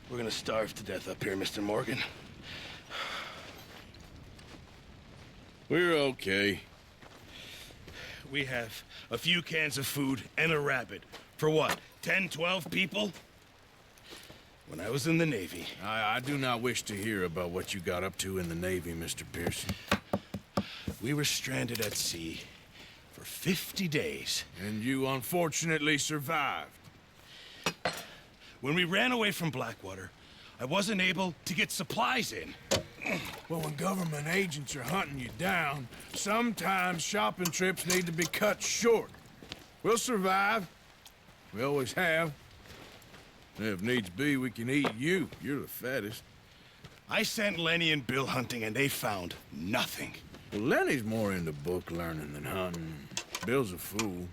We're gonna starve to death up here, Mr. Morgan. We're okay. We have a few cans of food and a rabbit. For what, 10, 12 people? When I was in the Navy... I do not wish to hear about what you got up to in the Navy, Mr. Pearson. We were stranded at sea for 50 days. And you unfortunately survived. When we ran away from Blackwater, I wasn't able to get supplies in. Well, when government agents are hunting you down, sometimes shopping trips need to be cut short. We'll survive. We always have. If needs be, we can eat you. You're the fattest. I sent Lenny and Bill hunting, and they found nothing. Well, Lenny's more into book learning than hunting. Bill's a fool.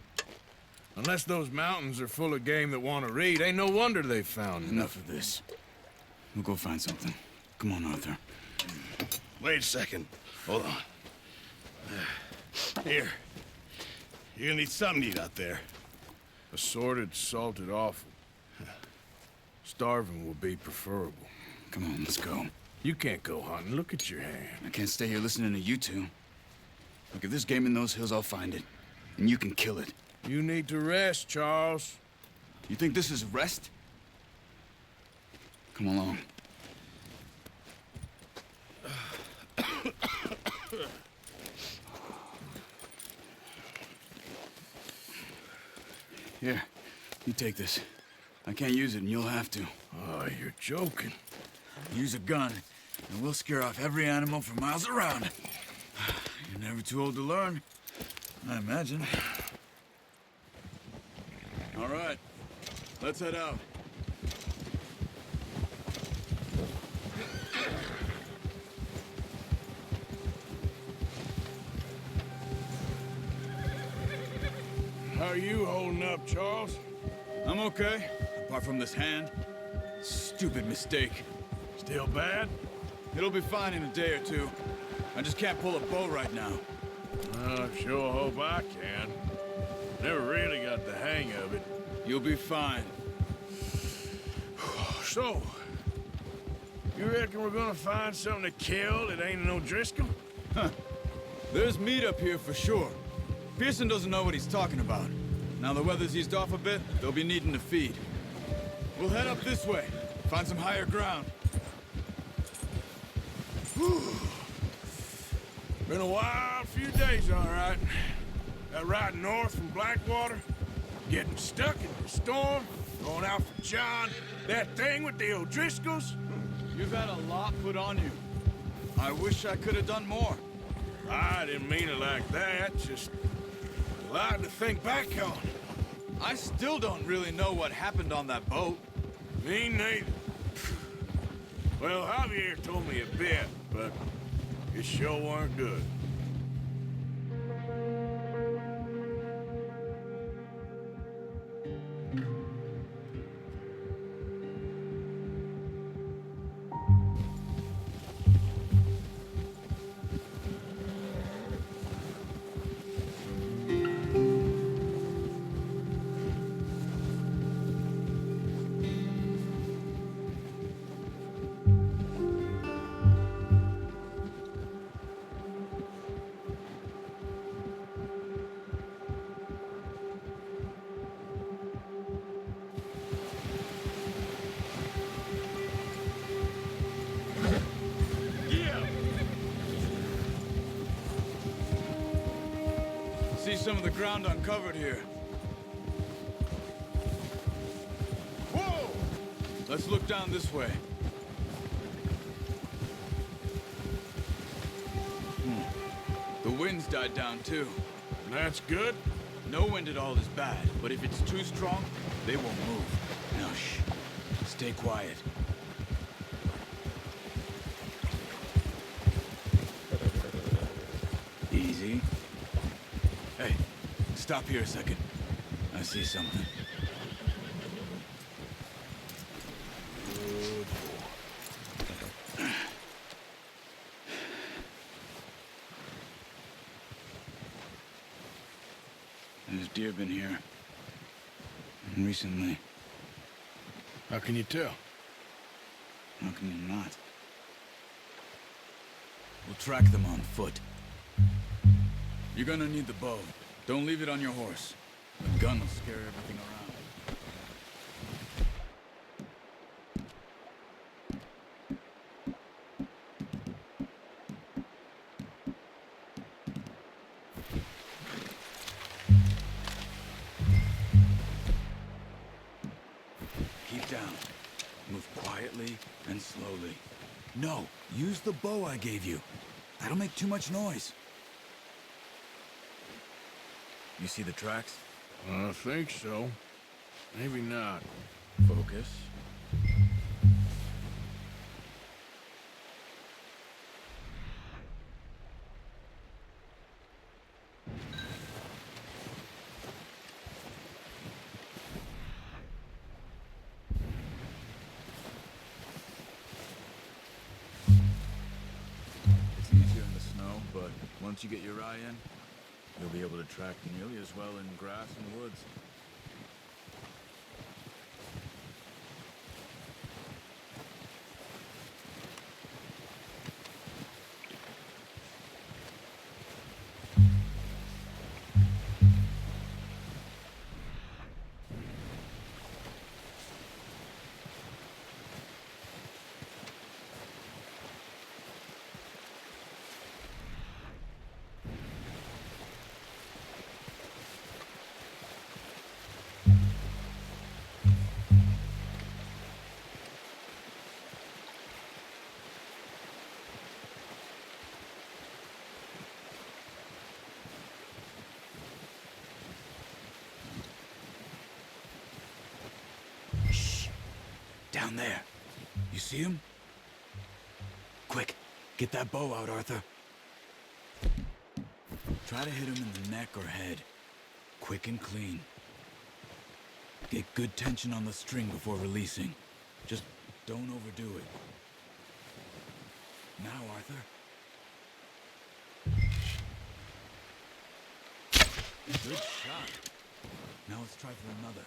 Unless those mountains are full of game that want to read, ain't no wonder they found Enough of this. We'll go find something. Come on, Arthur. Wait a second. Hold on. Here. You're gonna need something to eat out there. Assorted, salted offal. Starving will be preferable. Come on, let's go. You can't go hunting. Look at your hand. I can't stay here listening to you two. Look, if there's game in those hills, I'll find it. And you can kill it. You need to rest, Charles. You think this is rest? Come along. Here, you take this. I can't use it, and you'll have to. Oh, you're joking. Use a gun, and we'll scare off every animal for miles around. You're never too old to learn, I imagine. All right, let's head out. How are you holding up, Charles? I'm okay, apart from this hand. Stupid mistake. Still bad? It'll be fine in a day or two. I just can't pull a bow right now. I sure hope I can. Never really got the hang of it. You'll be fine. So, you reckon we're gonna find something to kill that ain't no Driscoll? Huh. There's meat up here for sure. Pearson doesn't know what he's talking about. Now the weather's eased off a bit, they'll be needing to feed. We'll head up this way, find some higher ground. Whew. Been a wild few days, all right. That ride north from Blackwater, getting stuck in the storm, going out for John, that thing with the O'Driscolls. You've had a lot put on you. I wish I could have done more. I didn't mean it like that, just a lot to think back on. I still don't really know what happened on that boat. Me neither. Well, Javier told me a bit, but it sure weren't good. See some of the ground uncovered here. Whoa! Let's look down this way. The wind's died down too. That's good. No wind at all is bad, but if it's too strong, they won't move. Now shh. Stay quiet. Easy. Hey, stop here a second. I see something. Good boy. There's deer been here. Recently. How can you tell? How can you not? We'll track them on foot. You're gonna need the bow. Don't leave it on your horse. The gun will scare everything around. Keep down. Move quietly and slowly. No, use the bow I gave you. That'll make too much noise. You see the tracks? I think so. Maybe not. Focus. It's easier in the snow, but once you get your eye in, you'll be able to track nearly as well in grass and woods. Down there. You see him? Quick, get that bow out, Arthur. Try to hit him in the neck or head. Quick and clean. Get good tension on the string before releasing. Just don't overdo it. Now, Arthur. Good shot. Now let's try for another.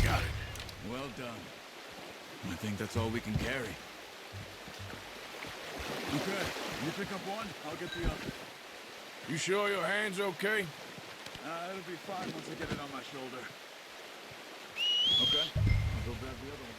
Got it. Well done. I think that's all we can carry. Okay, you pick up one, I'll get the other. You sure your hand's okay? It'll be fine once I get it on my shoulder. Okay, I'll go grab the other one.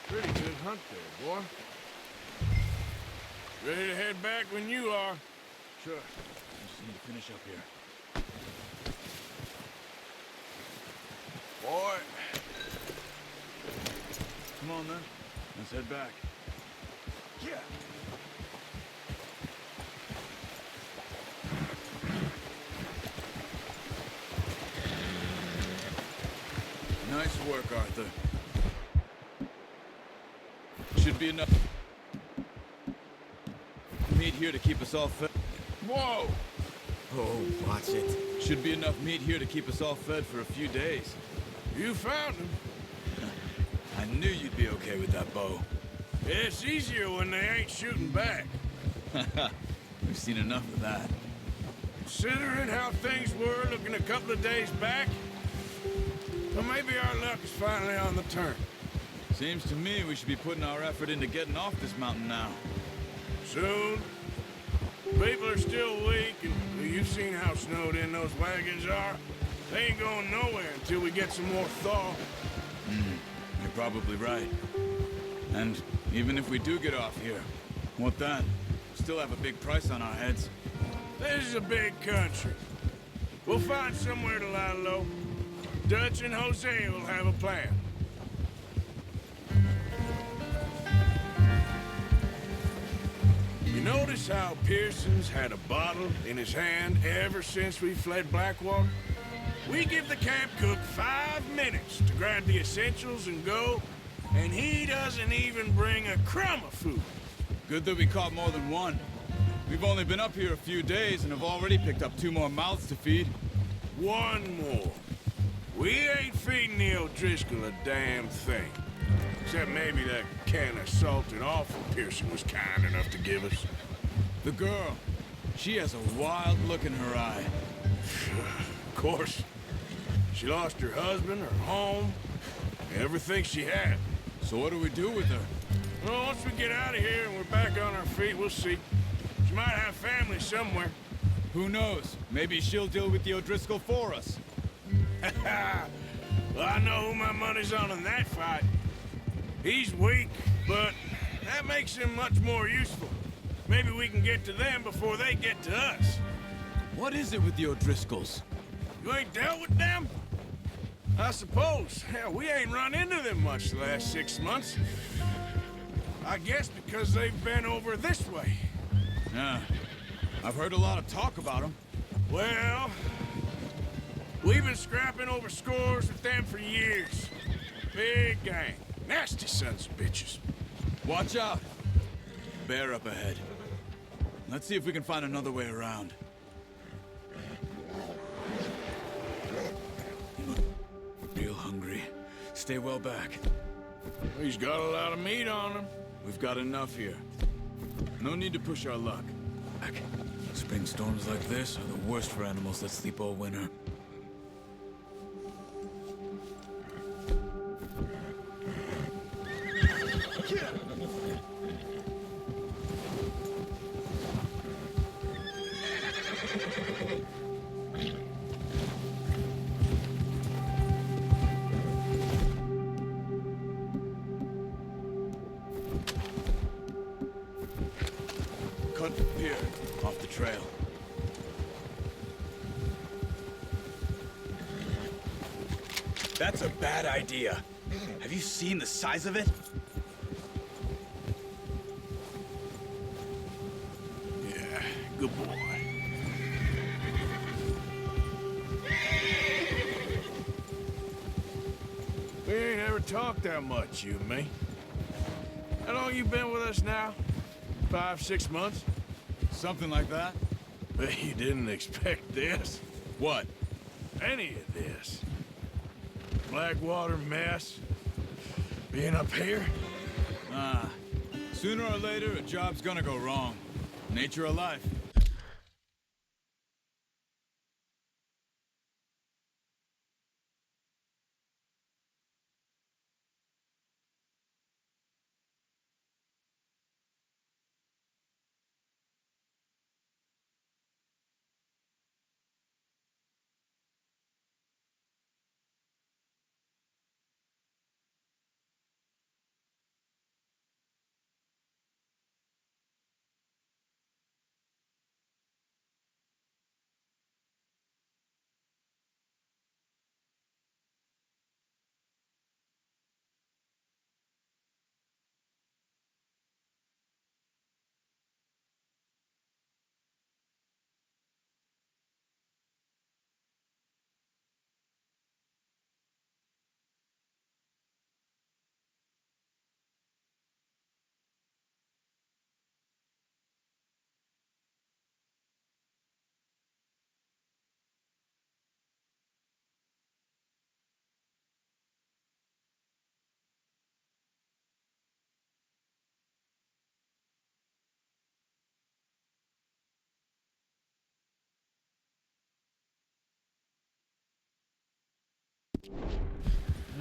Pretty good hunt there, boy. Ready to head back when you are. Sure. Just need to finish up here. Boy. Come on then. Let's head back. Nice work, Arthur. Should be enough meat here to keep us all fed. Whoa! Oh, watch it. Should be enough meat here to keep us all fed for a few days. You found him. I knew you'd be okay with that bow. It's easier when they ain't shooting back. We've seen enough of that. Considering how things were looking a couple of days back, well, maybe our luck is finally on the turn. Seems to me we should be putting our effort into getting off this mountain now. Soon. People are still weak, and you've seen how snowed in those wagons are. They ain't going nowhere until we get some more thaw. You're probably right. And even if we do get off here, what then? Still have a big price on our heads. This is a big country. We'll find somewhere to lie low. Dutch and Jose will have a plan. You notice how Pearson's had a bottle in his hand ever since we fled Blackwater? We give the camp cook 5 minutes to grab the essentials and go, and he doesn't even bring a crumb of food. Good that we caught more than one. We've only been up here a few days and have already picked up 2 more mouths to feed. 1 more. We ain't feeding the O'Driscoll a damn thing. Except maybe that can of salted offal Pearson was kind enough to give us. The girl, she has a wild look in her eye. Of course. She lost her husband, her home, everything she had. So what do we do with her? Well, once we get out of here and we're back on our feet, we'll see. She might have family somewhere. Who knows? Maybe she'll deal with the O'Driscoll for us. Well, I know who my money's on in that fight. He's weak, but that makes him much more useful. Maybe we can get to them before they get to us. What is it with the O'Driscolls? You ain't dealt with them? I suppose. Hell, we ain't run into them much the last 6 months. I guess because they've been over this way. Yeah. I've heard a lot of talk about them. Well, we've been scrapping over scores with them for years. Big gang. Nasty sons of bitches. Watch out! Bear up ahead. Let's see if we can find another way around. You look real hungry. Stay well back. He's got a lot of meat on him. We've got enough here. No need to push our luck. Back. Spring storms like this are the worst for animals that sleep all winter. Cut here, off the trail. That's a bad idea. Have you seen the size of it? Yeah, good boy. We ain't ever talked that much, you and me. How long you been with us now? 5, 6 months? Something like that. Bet you didn't expect this. What? Any of this. Blackwater mess. Being up here? Ah. Sooner or later, a job's gonna go wrong. Nature of life.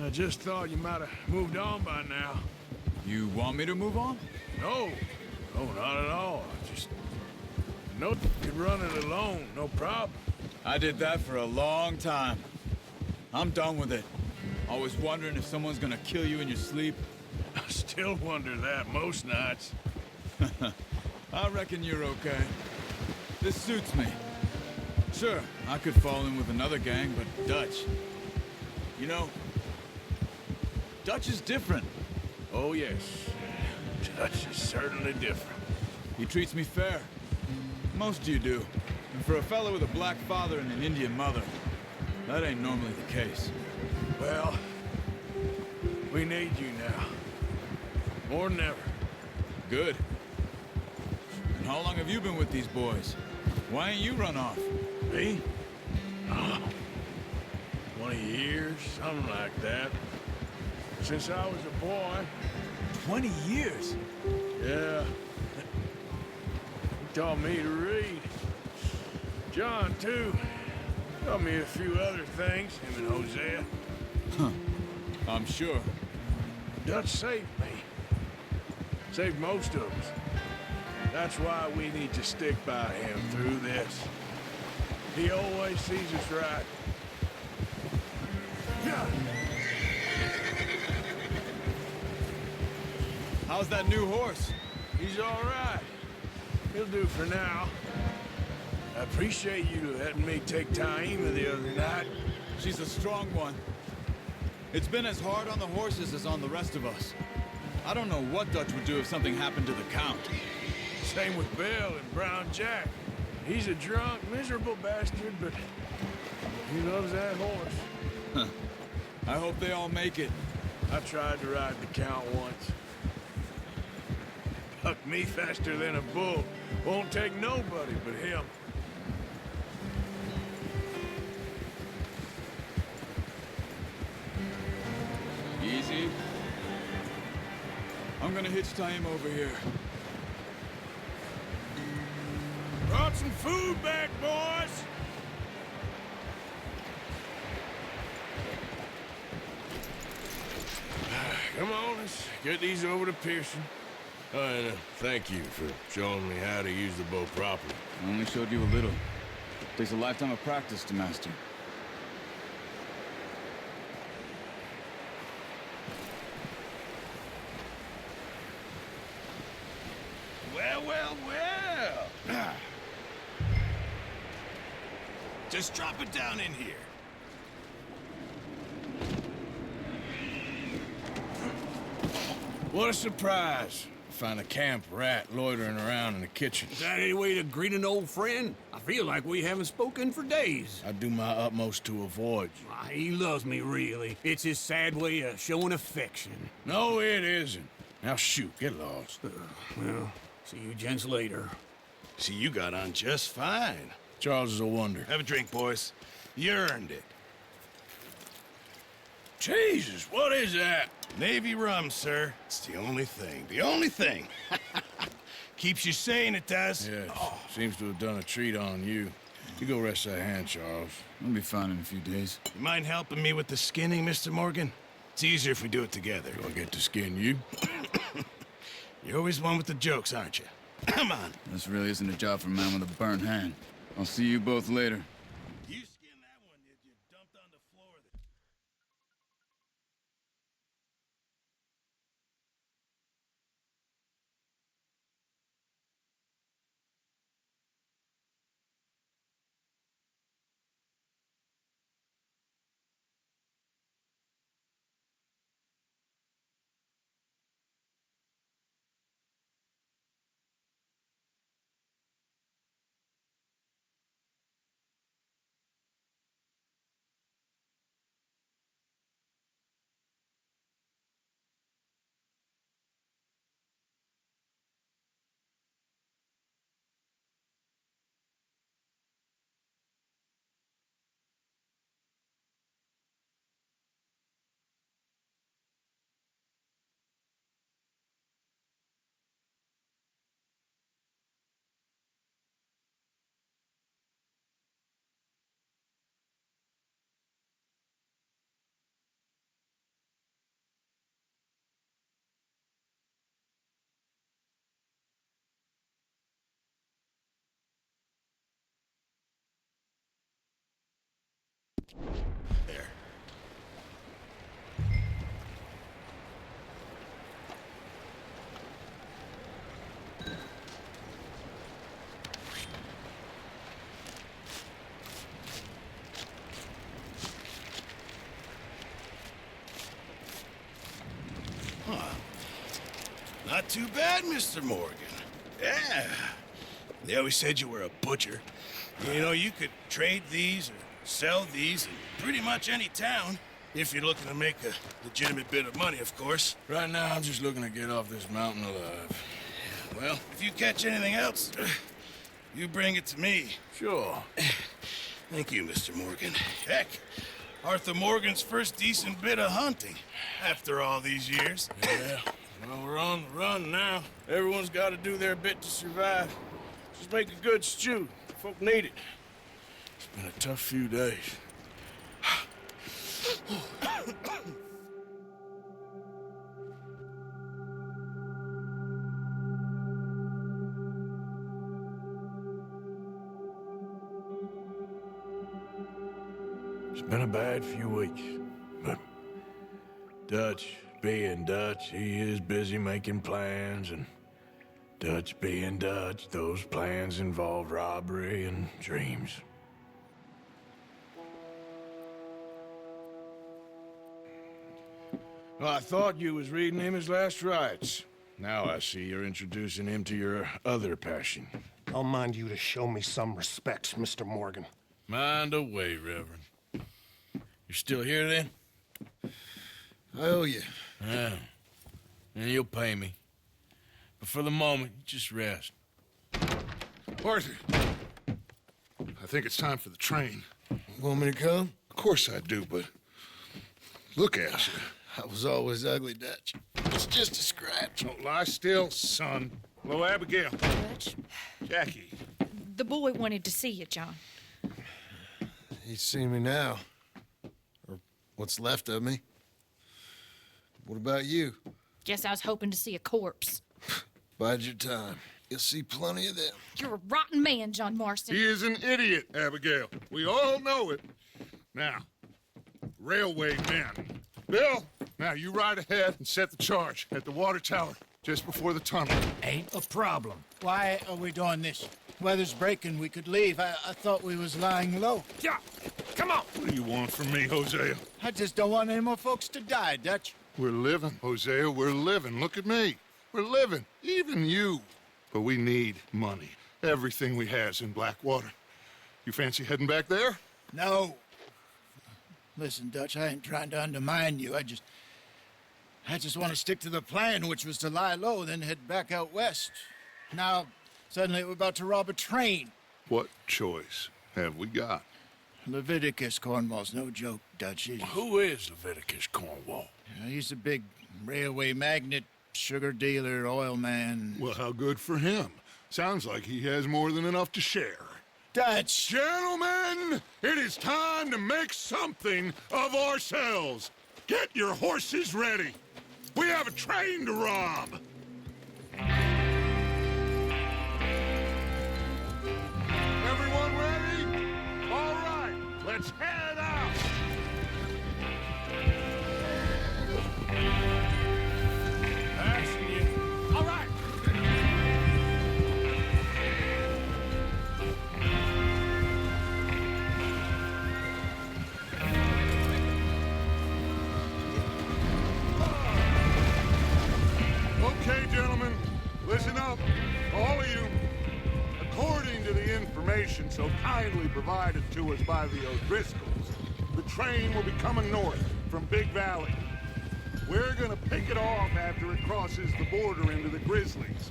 I just thought you might have moved on by now. You want me to move on? No, no, not at all. I just... No, you could run it alone, no problem. I did that for a long time. I'm done with it. Always wondering if someone's gonna kill you in your sleep. I still wonder that most nights. I reckon you're okay. This suits me. Sure, I could fall in with another gang, but Dutch... You know, Dutch is different. Oh, yes. Dutch is certainly different. He treats me fair. Most of you do. And for a fellow with a black father and an Indian mother, that ain't normally the case. Well, we need you now. More than ever. Good. And how long have you been with these boys? Why ain't you run off? Me? Oh, 20 years, something like that. Since I was a boy. 20 years? Yeah. He taught me to read. John, too. Taught me a few other things, him and Hosea. Huh. I'm sure. Dutch saved me. Saved most of us. That's why we need to stick by him through this. He always sees us right. Yeah. How's that new horse? He's all right. He'll do for now. I appreciate you letting me take Taima the other night. She's a strong one. It's been as hard on the horses as on the rest of us. I don't know what Dutch would do if something happened to the Count. Same with Bill and Brown Jack. He's a drunk, miserable bastard, but he loves that horse. Huh. I hope they all make it. I tried to ride the Count once. Bucked me faster than a bull. Won't take nobody but him. Easy. I'm gonna hitch Taima over here. Brought some food back, boys! Come on, let's get these over to Pearson. Oh, and thank you for showing me how to use the bow properly. I only showed you a little. Takes a lifetime of practice to master. Well, well, well. Just drop it down in here. What a surprise. Find a camp rat loitering around in the kitchen. Is that any way to greet an old friend? I feel like we haven't spoken for days. I do my utmost to avoid you. Ah, he loves me, really. It's his sad way of showing affection. No, it isn't. Now shoot, get lost. Well, see you gents later. See, you got on just fine. Charles is a wonder. Have a drink, boys. You earned it. Jesus, what is that? Navy rum, sir. It's the only thing. The only thing. Keeps you sane, it does. Yes, seems to have done a treat on you. You go rest that hand, Charles. I'll be fine in a few days. You mind helping me with the skinning, Mr. Morgan? It's easier if we do it together. Do I get to skin you? You're always one with the jokes, aren't you? Come on. This really isn't a job for a man with a burnt hand. I'll see you both later. You skin that one you dumped on the floor. There. Not too bad, Mr. Morgan. Yeah. They always said you were a butcher. You know, you could trade these or sell these in pretty much any town, if you're looking to make a legitimate bit of money, of course. Right now, I'm just looking to get off this mountain alive. Well, if you catch anything else, you bring it to me. Sure. Thank you, Mr. Morgan. Heck, Arthur Morgan's first decent bit of hunting after all these years. Yeah. Well, we're on the run now. Everyone's got to do their bit to survive. Just make a good stew. Folk need it. It's been a tough few days. It's been a bad few weeks, but Dutch being Dutch, he is busy making plans, and Dutch being Dutch, those plans involve robbery and dreams. Well, I thought you was reading him his last rites. Now I see you're introducing him to your other passion. I'll mind you to show me some respect, Mr. Morgan. Mind away, Reverend. You're still here, then? I owe you. Yeah. And you'll pay me. But for the moment, just rest. Arthur, I think it's time for the train. Want me to come? Of course I do, but look at you. I was always ugly, Dutch. It's just a scratch. Don't lie still, son. Hello, Abigail. Dutch, Jackie. the boy wanted to see you, John. He's seen me now. Or what's left of me. What about you? Guess I was hoping to see a corpse. Bide your time. You'll see plenty of them. You're a rotten man, John Marston. He is an idiot, Abigail. We all know it. Now, railway men. Bill, now you ride ahead and set the charge at the water tower just before the tunnel. Ain't a problem. Why are we doing this? Weather's breaking. We could leave. I thought we was lying low. Yeah, come on. What do you want from me, Hosea? I just don't want any more folks to die, Dutch. We're living, Hosea. We're living. Look at me. We're living. Even you. But we need money. Everything we has in Blackwater. You fancy heading back there? No. Listen, Dutch, I ain't trying to undermine you. I just want to stick to the plan, which was to lie low, then head back out west. Now, suddenly we're about to rob a train. What choice have we got? Leviticus Cornwall's no joke, Dutch. Who is Leviticus Cornwall? He's a big railway magnate, sugar dealer, oil man. Well, how good for him. Sounds like he has more than enough to share. Dutch! Gentlemen, it is time to make something of ourselves. Get your horses ready. We have a train to rob. Everyone ready? All right, let's head out. Passing you. All right! Okay, gentlemen, listen up, all of you. According to the information so kindly provided to us by the O'Driscolls, the train will be coming north from Big Valley. We're gonna pick it off after it crosses the border into the Grizzlies.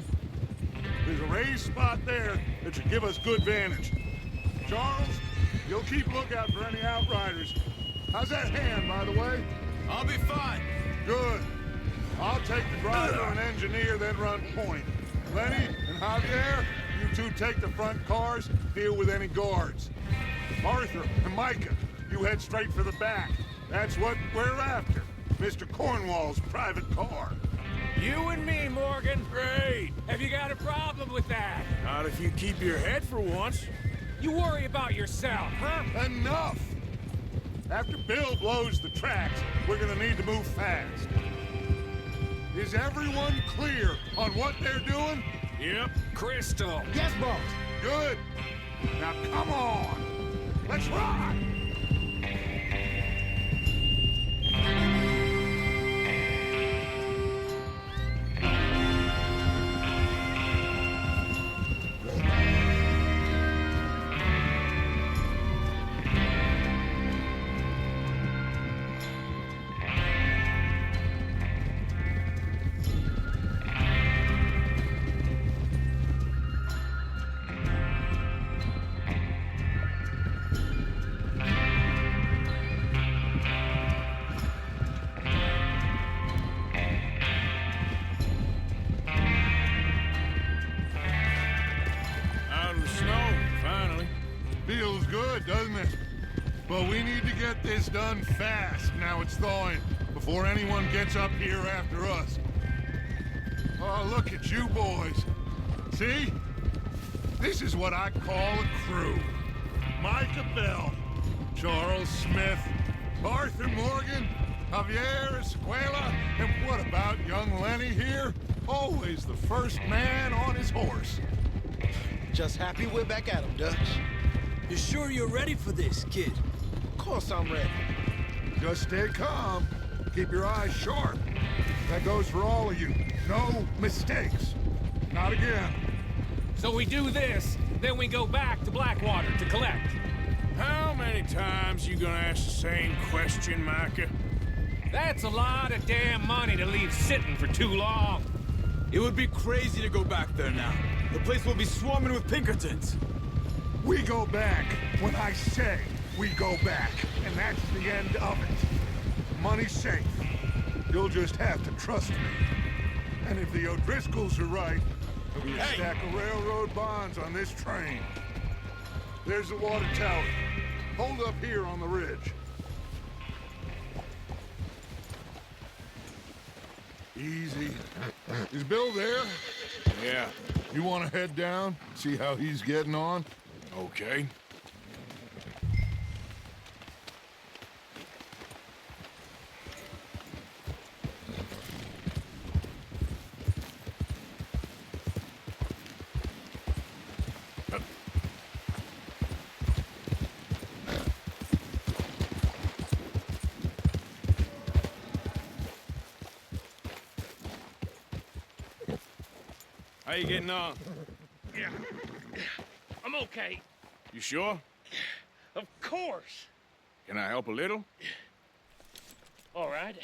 There's a raised spot there that should give us good vantage. Charles, you'll keep lookout for any outriders. How's that hand, by the way? I'll be fine. Good. I'll take the driver and engineer, then run point. Lenny and Javier, you two take the front cars, deal with any guards. Arthur and Micah, you head straight for the back. That's what we're after. Mr. Cornwall's private car. You and me, Morgan. Great. Have you got a problem with that? Not if you keep your head for once. You worry about yourself, huh? Enough! After Bill blows the tracks, we're gonna need to move fast. Is everyone clear on what they're doing? Yep. Crystal. Yes, boss. Good. Now come on. Let's ride. Out of the snow, finally. Feels good, doesn't it? But we need to get this done fast now it's thawing, before anyone gets up here after us. Oh, look at you boys. See? This is what I call a crew. Micah Bell, Charles Smith, Arthur Morgan, Javier Escuela, and what about young Lenny here? Always the first man on his horse. Just happy we're back at 'em, Dutch. You sure you're ready for this, kid? Of course I'm ready. Just stay calm. Keep your eyes sharp. That goes for all of you. No mistakes. Not again. So we do this, then we go back to Blackwater to collect. How many times you gonna ask the same question, Micah? That's a lot of damn money to leave sitting for too long. It would be crazy to go back there now. The place will be swarming with Pinkertons. We go back when I say we go back, and that's the end of it. Money's safe. You'll just have to trust me. And if the O'Driscolls are right, there'll be a stack of railroad bonds on this train. There's the water tower. Hold up here on the ridge. Easy. Is Bill there? Yeah, You want to head down, see how he's getting on? okay. How you getting on? Yeah. I'm okay. You sure? Of course. Can I help a little? All right.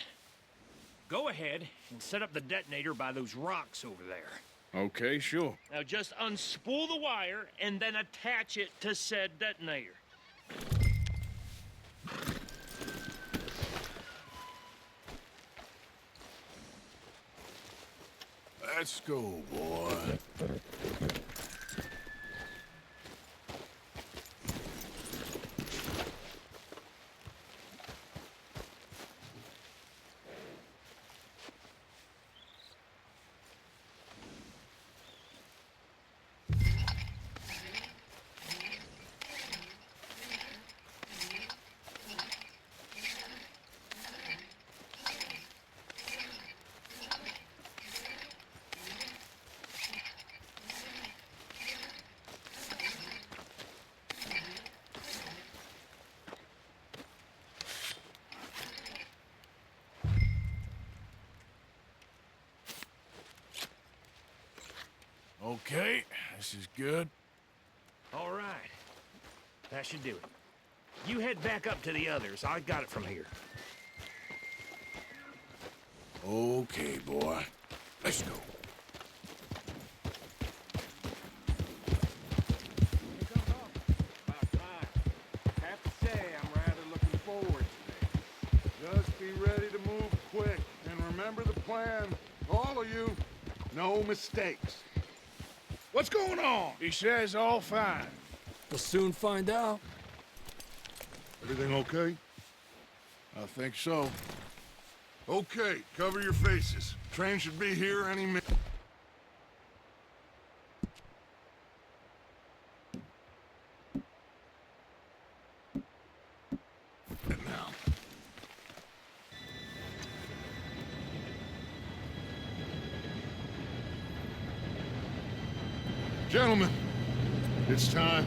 Go ahead and set up the detonator by those rocks over there. Okay, sure. Now just unspool the wire and then attach it to said detonator. Let's go, boy. Okay, this is good. All right. That should do it. You head back up to the others. I got it from here. Okay, boy. Let's go. About time. Have to say, I'm rather looking forward to this. Just be ready to move quick. And remember the plan. All of you, no mistakes. What's going on? He says all fine. We'll soon find out. Everything okay? I think so. Okay, cover your faces. Train should be here any minute. Now. Gentlemen, it's time.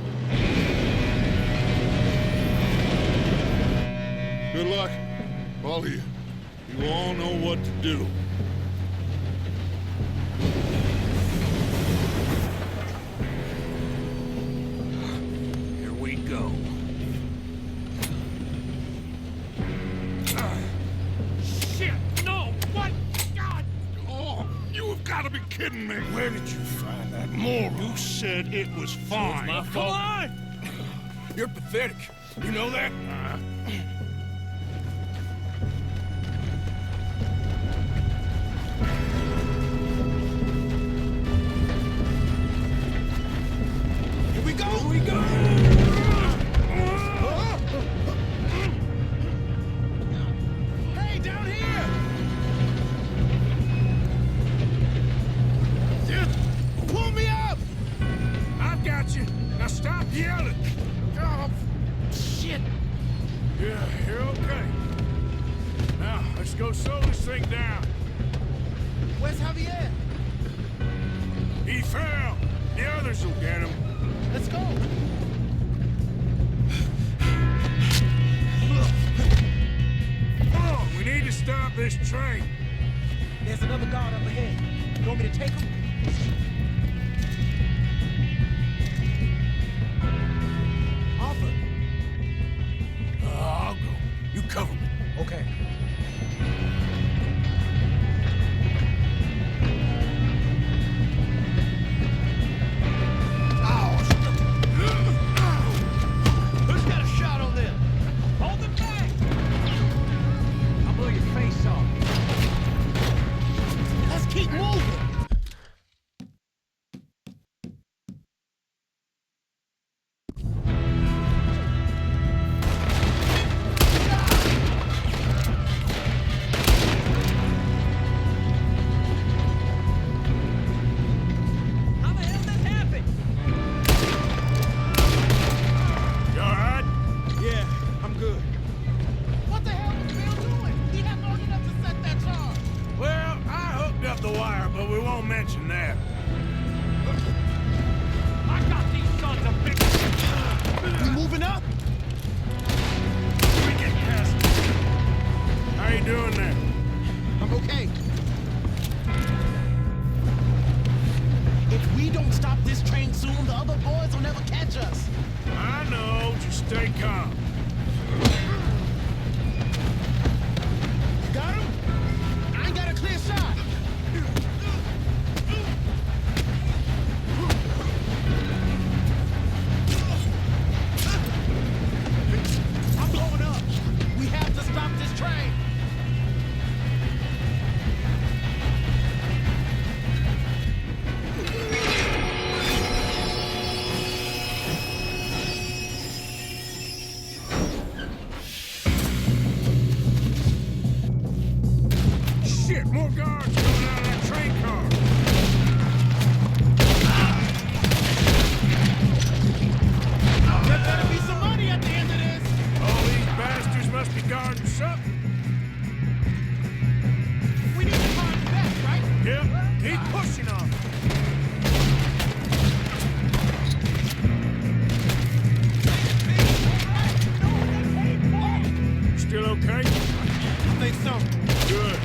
Good luck, all of you. You all know what to do. Here we go. Shit! No! What? God! Oh, you have got to be kidding me. Where did you find that moron? You said it was fine. My fault. Come on! You're pathetic. You know that? Here we go! Here we go! Hey, down here! Pull me up! I've got you. Now stop yelling. Oh, shit. Yeah, you're okay. Now, let's go slow this thing down. Where's Javier? He fell. The others will get him. Let's go. Oh, we need to stop this train. There's another guard up ahead. You want me to take him? Offer. I'll go. You cover me. Okay. Who's got a shot on them? Hold them back! I'll blow your face off. Let's keep moving. How the hell did this happen? You all right? Yeah, I'm good. What the hell was Bill doing? He had long enough to set that charge. Well, I hooked up the wire, but we won't mention that. I got these sons of bitches! We moving up? We get past it. How you doing there? I'm okay. If we don't stop this train soon, the other boys will never catch us. I know. Just stay calm. You got him? I ain't got a clear shot. I'm blowing up. We have to stop this train. Shit, more guards coming out of that train car. There better be some money at the end of this. All these bastards must be guarding something. We need to find back, right? Yep, keep pushing on. Still okay? I think so. Good.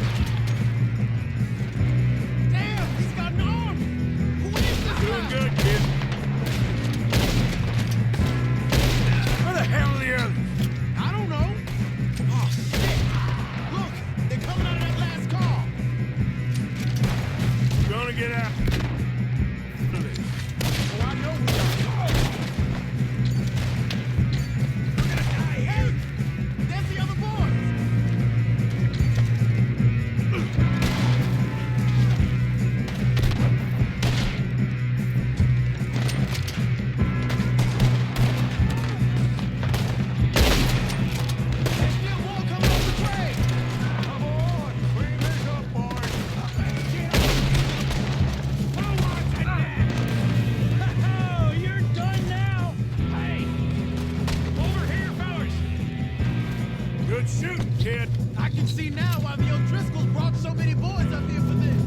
Damn, he's got an arm. Who is this Doing guy? good, kid. Where the hell are the others? I don't know. Oh, shit. Look, they're coming out of that last car. We're gonna get out. Look at this. Oh, I know who got it. Hey, there's the other boys. There's still more coming off the train. Come on, clean this up, boys. Oh, you're done now! Hey! Over here, fellas! Good shooting, kid. I can see now why the O'Driscolls brought so many boys up here for this.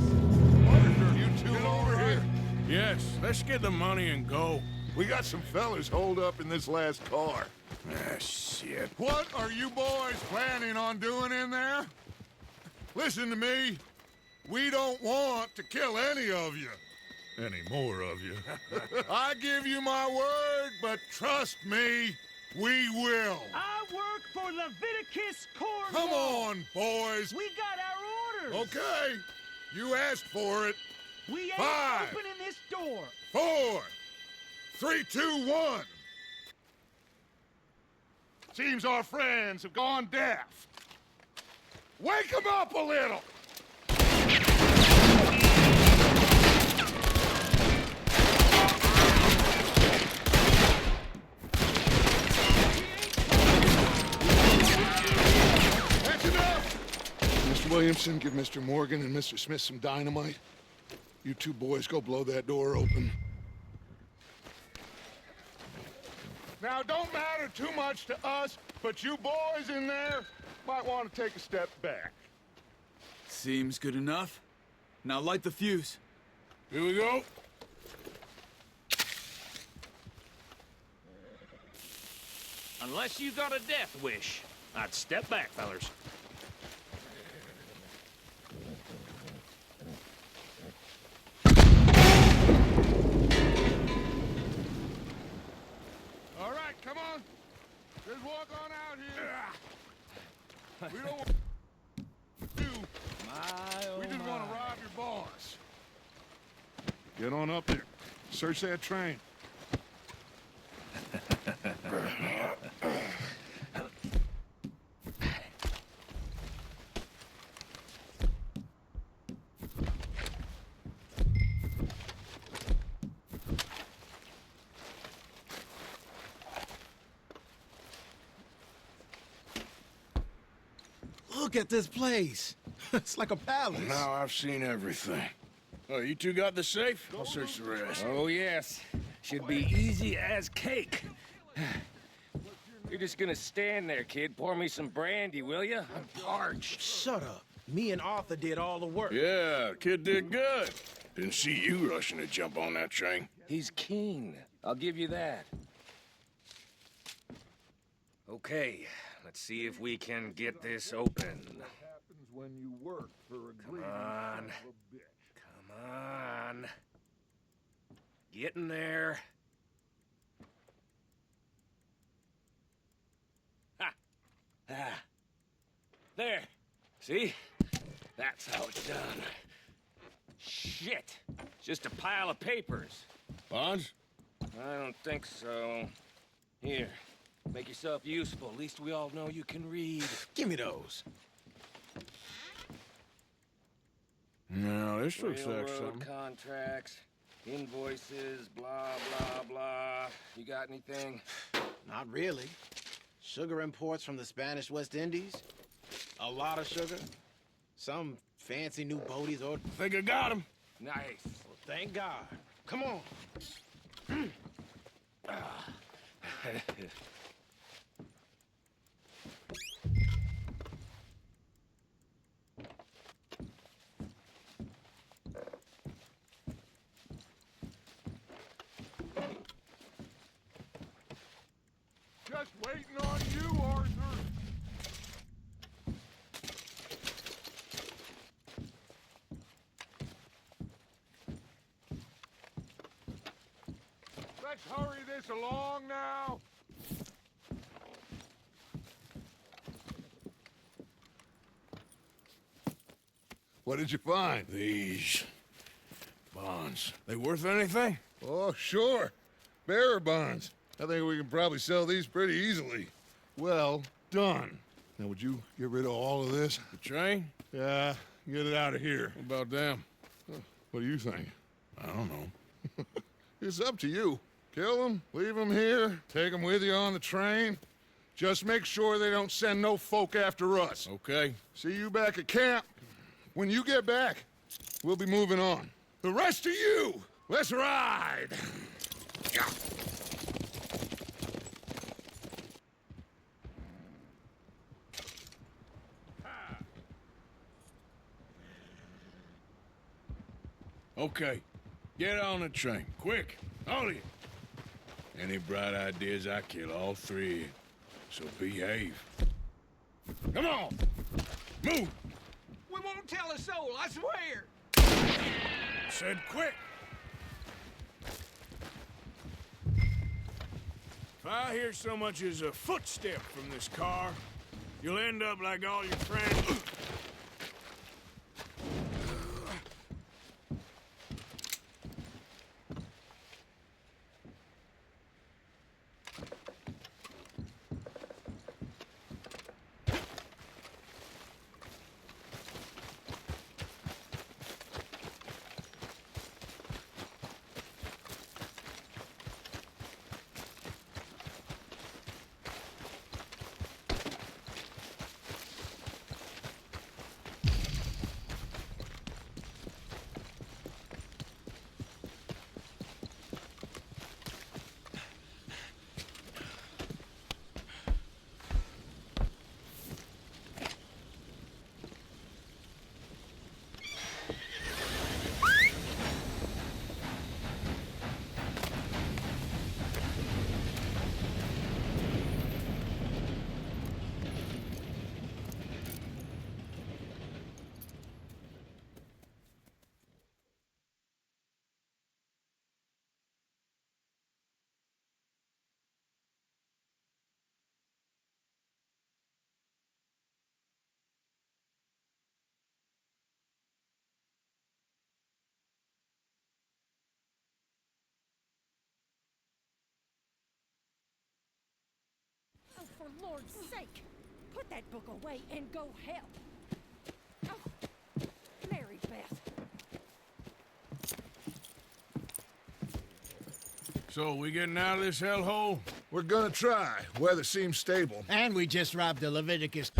You two over here. Yeah, Let's get the money and go. We got some fellas holed up in this last car. Ah, shit. What are you boys planning on doing in there? Listen to me. We don't want to kill any of you. Any more of you. I give you my word, but trust me, we will. I work for Leviticus Cornwall. Come on, boys. We got our orders. Okay. You asked for it. We ain't 5, opening this door. 4, 3, 2, 1. Seems our friends have gone deaf. Wake them up a little. That's enough. Mr. Williamson, give Mr. Morgan and Mr. Smith some dynamite. You two boys go blow that door open. Now, don't matter too much to us, but you boys in there might want to take a step back. Seems good enough. Now light the fuse. Here we go. Unless you got a death wish, I'd step back, fellers. All right, come on. Just walk on out here. We don't want to. We just want to rob your boss. Get on up there. Search that train. Look at this place. It's like a palace. Now I've seen everything. Oh, you two got the safe? I'll search the rest. Oh, yes. Should be easy as cake. You're just gonna stand there, kid. Pour me some brandy, will you? I'm parched. Shut up. Me and Arthur did all the work. Yeah, kid did good. Didn't see you rushing to jump on that train. He's keen. I'll give you that. Okay, let's see if we can get this open. Happens when you work for a Come on. Come on. Getting there. Ha! Ah. There. See? That's how it's done. Shit! Just a pile of papers. Bonds? I don't think so. Here, make yourself useful. At least we all know you can read. Give me those. No, this looks like Railroad something. contracts, invoices, blah, blah, blah. You got anything? Not really. Sugar imports from the Spanish West Indies. A lot of sugar. Some fancy new boaties or... Think I got him. Nice. Well, thank God. Come on. Just waiting on you, Arthur. Let's hurry this along now. What did you find? These bonds. They worth anything? Oh, sure. Bearer bonds. I think we can probably sell these pretty easily. Well done. Now, would you get rid of all of this? The train? Yeah, get it out of here. What about them? What do you think? I don't know. It's up to you. Kill them, leave them here, take them with you on the train. Just make sure they don't send no folk after us. Okay. See you back at camp. When you get back, we'll be moving on. The rest of you, let's ride! Yeah. Okay. Get on the train, quick, all of you. Any bright ideas, I kill all three of you. So behave. Come on! Move! We won't tell a soul, I swear! Said quick! If I hear so much as a footstep from this car, you'll end up like all your friends. Oh, for Lord's sake! Put that book away and go help! Oh, Mary Beth. So, we getting out of this hellhole? We're gonna try. Weather seems stable. And we just robbed the Leviticus.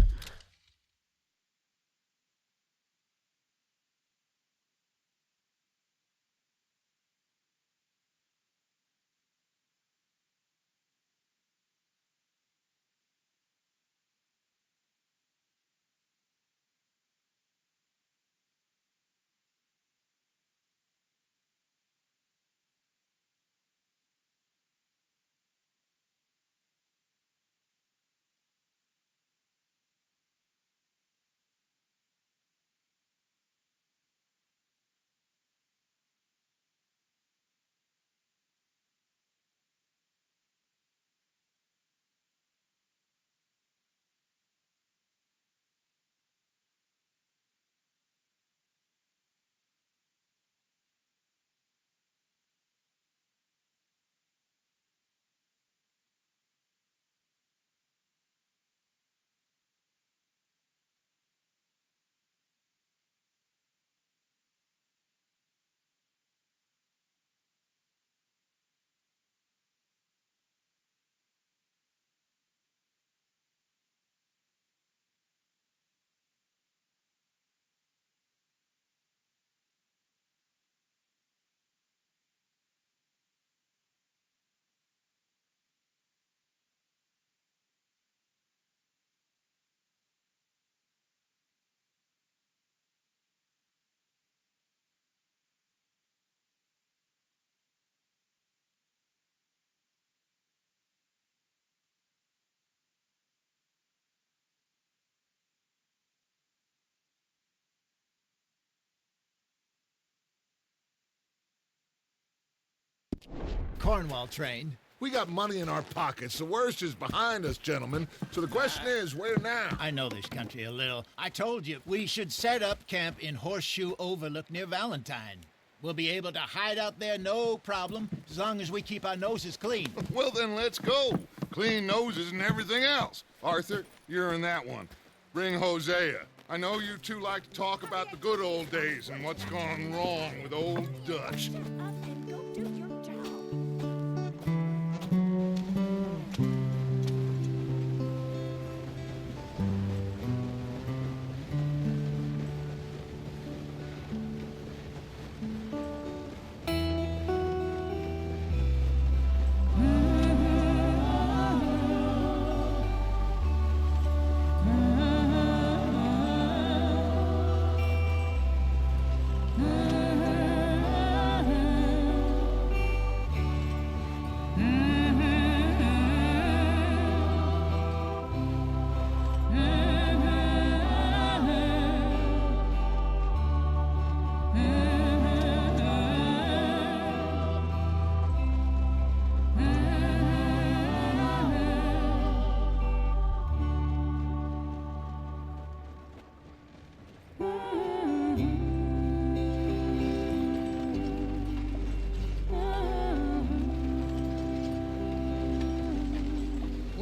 Cornwall train. We got money in our pockets. The worst is behind us, gentlemen. So the question is, where now? I know this country a little. I told you, we should set up camp in Horseshoe Overlook near Valentine. We'll be able to hide out there no problem, as long as we keep our noses clean. Well, then let's go. Clean noses and everything else. Arthur, you're in that one. Bring Hosea. I know you two like to talk about the good old days and what's gone wrong with old Dutch. Shut up and go do your job.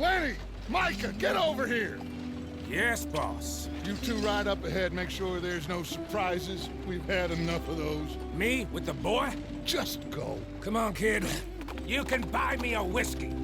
Lenny! Micah, get over here! Yes, boss. You two ride up ahead, make sure there's no surprises. We've had enough of those. Me with the boy? Just go. Come on, kid. You can buy me a whiskey.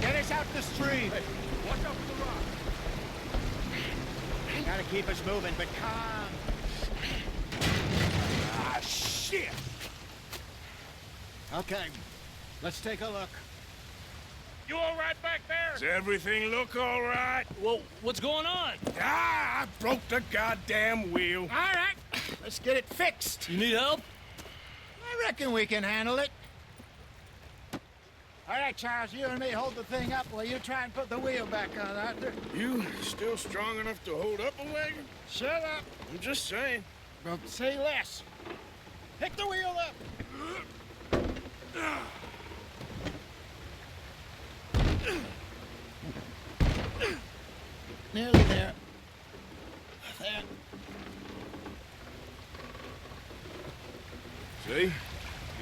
Get us out the stream. Hey, watch out for the rock. Gotta keep us moving, but calm. Ah, shit! Okay, let's take a look. You all right back there? Does everything look all right? Well, what's going on? Ah, I broke the goddamn wheel. All right, let's get it fixed. You need help? I reckon we can handle it. All right, Charles, you and me hold the thing up while you try and put the wheel back on, Arthur. You still strong enough to hold up a wagon? Shut up. I'm just saying. Well, say less. Pick the wheel up. Nearly there. There. See?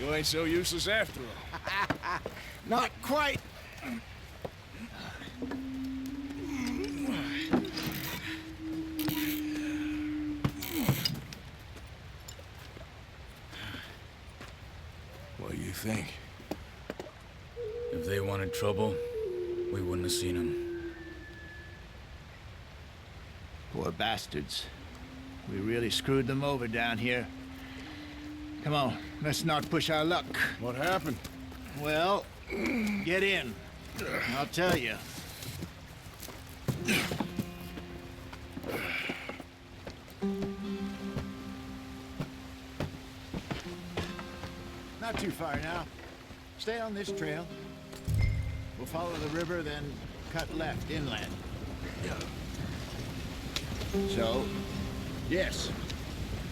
You ain't so useless after all. Not quite. What do you think? If they wanted trouble, we wouldn't have seen them. Poor bastards. We really screwed them over down here. Come on, let's not push our luck. What happened? Well, get in. I'll tell you. Not too far now. Stay on this trail. We'll follow the river, then cut left inland. So, yes,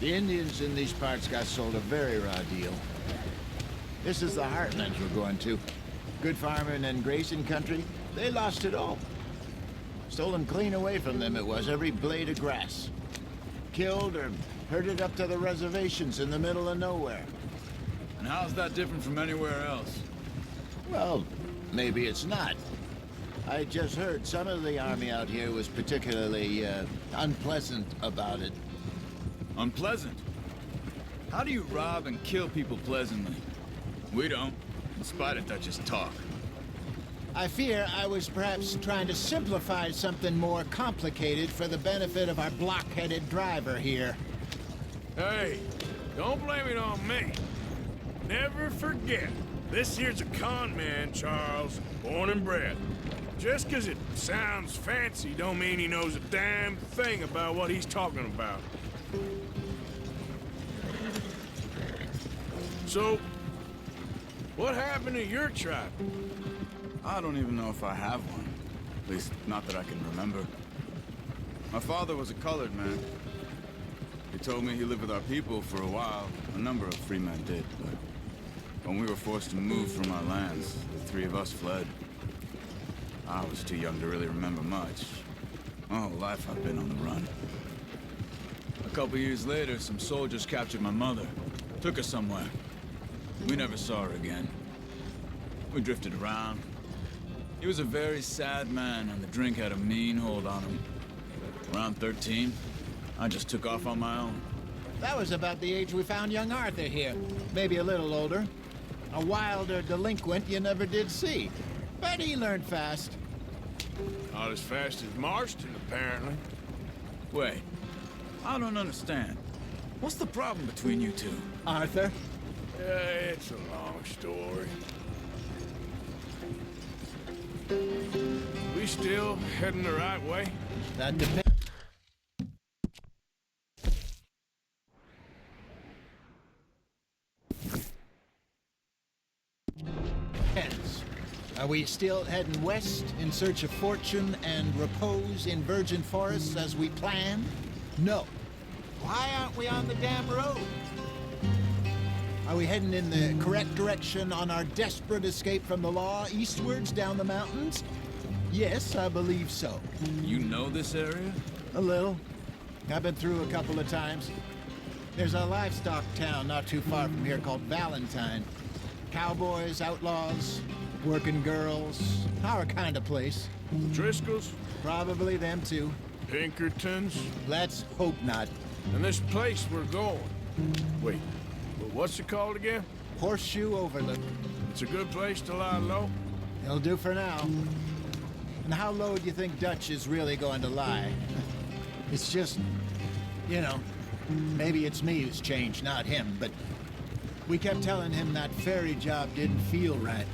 the Indians in these parts got sold a very raw deal. This is the heartlands we're going to. Good farming and grazing country, they lost it all. Stolen clean away from them it was, every blade of grass. Killed or herded up to the reservations in the middle of nowhere. And how's that different from anywhere else? Well, maybe it's not. I just heard some of the army out here was particularly, unpleasant about it. Unpleasant? How do you rob and kill people pleasantly? We don't, in spite of Dutch's talk. I fear I was perhaps trying to simplify something more complicated for the benefit of our block-headed driver here. Hey, don't blame it on me. Never forget, this here's a con man, Charles, born and bred. Just 'cause it sounds fancy don't mean he knows a damn thing about what he's talking about. So, what happened to your tribe? I don't even know if I have one. At least, not that I can remember. My father was a colored man. He told me he lived with our people for a while. A number of free men did, but when we were forced to move from our lands, the three of us fled. I was too young to really remember much. My whole life I've been on the run. A couple years later, some soldiers captured my mother. Took her somewhere. We never saw her again. We drifted around. He was a very sad man, and the drink had a mean hold on him. Around 13, I just took off on my own. That was about the age we found young Arthur here. Maybe a little older. A wilder delinquent you never did see. But he learned fast. Not as fast as Marston, apparently. Wait, I don't understand. What's the problem between you two? Arthur? It's a long story. We still heading the right way? That depends. we still heading west in search of fortune and repose in virgin forests as we planned? No. Why aren't we on the damn road? Are we heading in the correct direction on our desperate escape from the law eastwards down the mountains? Yes, I believe so. You know this area? A little. I've been through a couple of times. There's a livestock town not too far from here called Valentine. Cowboys, outlaws, working girls, our kind of place. Driscolls? Probably them too. Pinkertons? Let's hope not. And this place we're going. Wait, well, what's it called again? Horseshoe Overlook. It's a good place to lie low? It'll do for now. And how low do you think Dutch is really going to lie? It's just, you know, maybe it's me who's changed, not him, but we kept telling him that ferry job didn't feel right.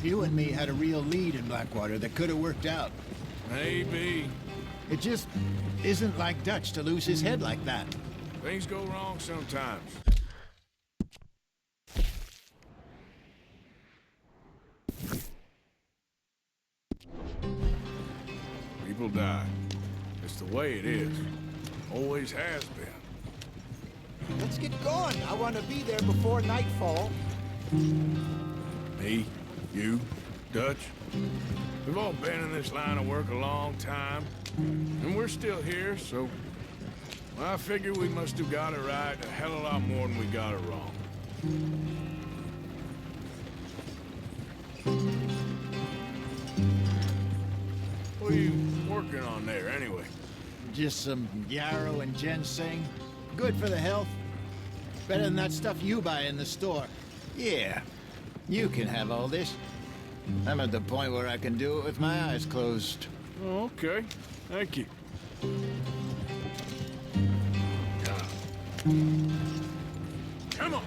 You and me had a real lead in Blackwater that could have worked out. Maybe. It just isn't like Dutch to lose his head like that. Things go wrong sometimes. People die. It's the way it is. Always has been. Let's get going. I want to be there before nightfall. Me, you, Dutch. We've all been in this line of work a long time. And we're still here, so... well, I figure we must have got it right a hell of a lot more than we got it wrong. What are you working on there, anyway? Just some yarrow and ginseng. Good for the health. Better than that stuff you buy in the store. Yeah, you can have all this. I'm at the point where I can do it with my eyes closed. Oh, okay. Thank you. Come on!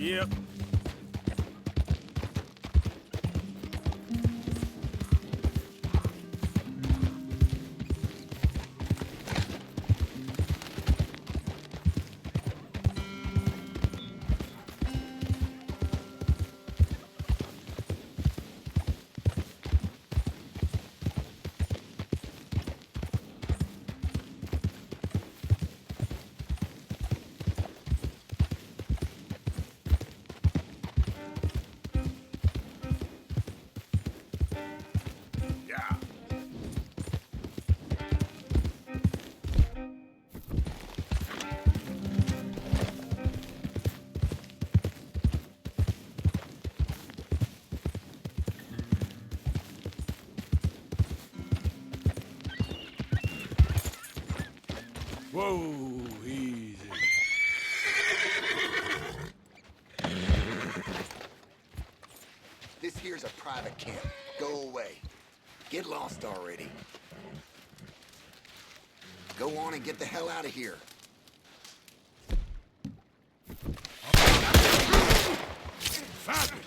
Yep. Whoa, easy. This here's a private camp. Go away. Get lost already. Go on and get the hell out of here. Found me.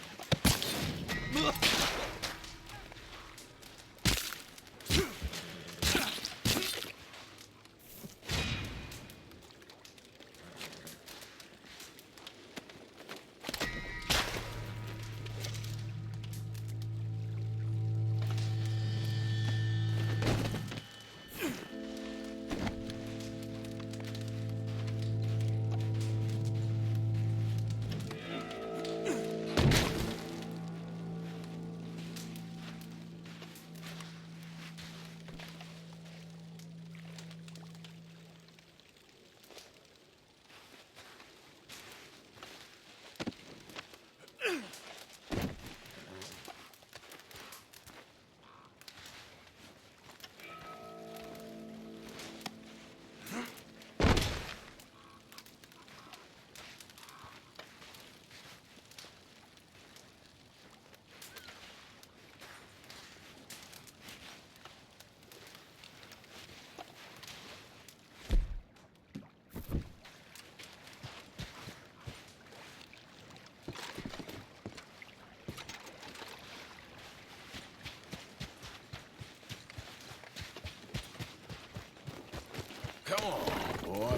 Come on, boy.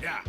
Yeah.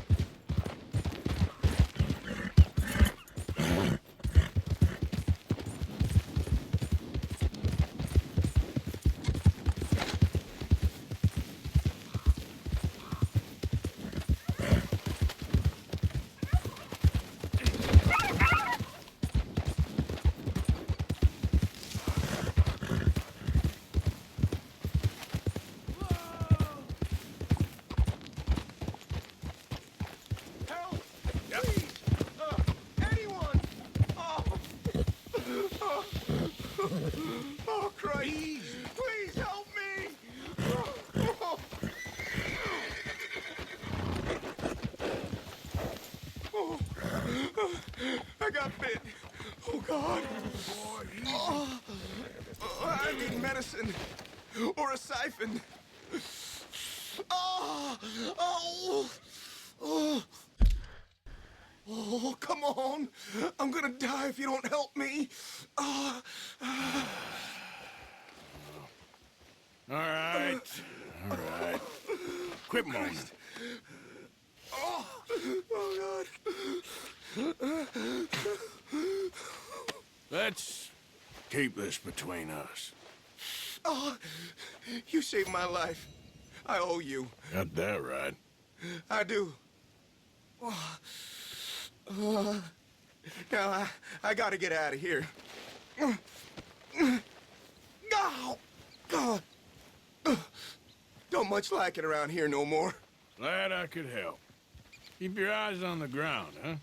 Oh, Christ! Please help me! I got bit. Oh, God. I need medicine. Or a siphon. Oh, come on. I'm gonna die if you don't help me. All right. All right. Quit moaning. Oh, God. Let's keep this between us. Oh, you saved my life. I owe you. Got that right. I do. Now, I gotta get out of here. Oh, God. Don't much like it around here no more. Glad I could help. Keep your eyes on the ground, huh?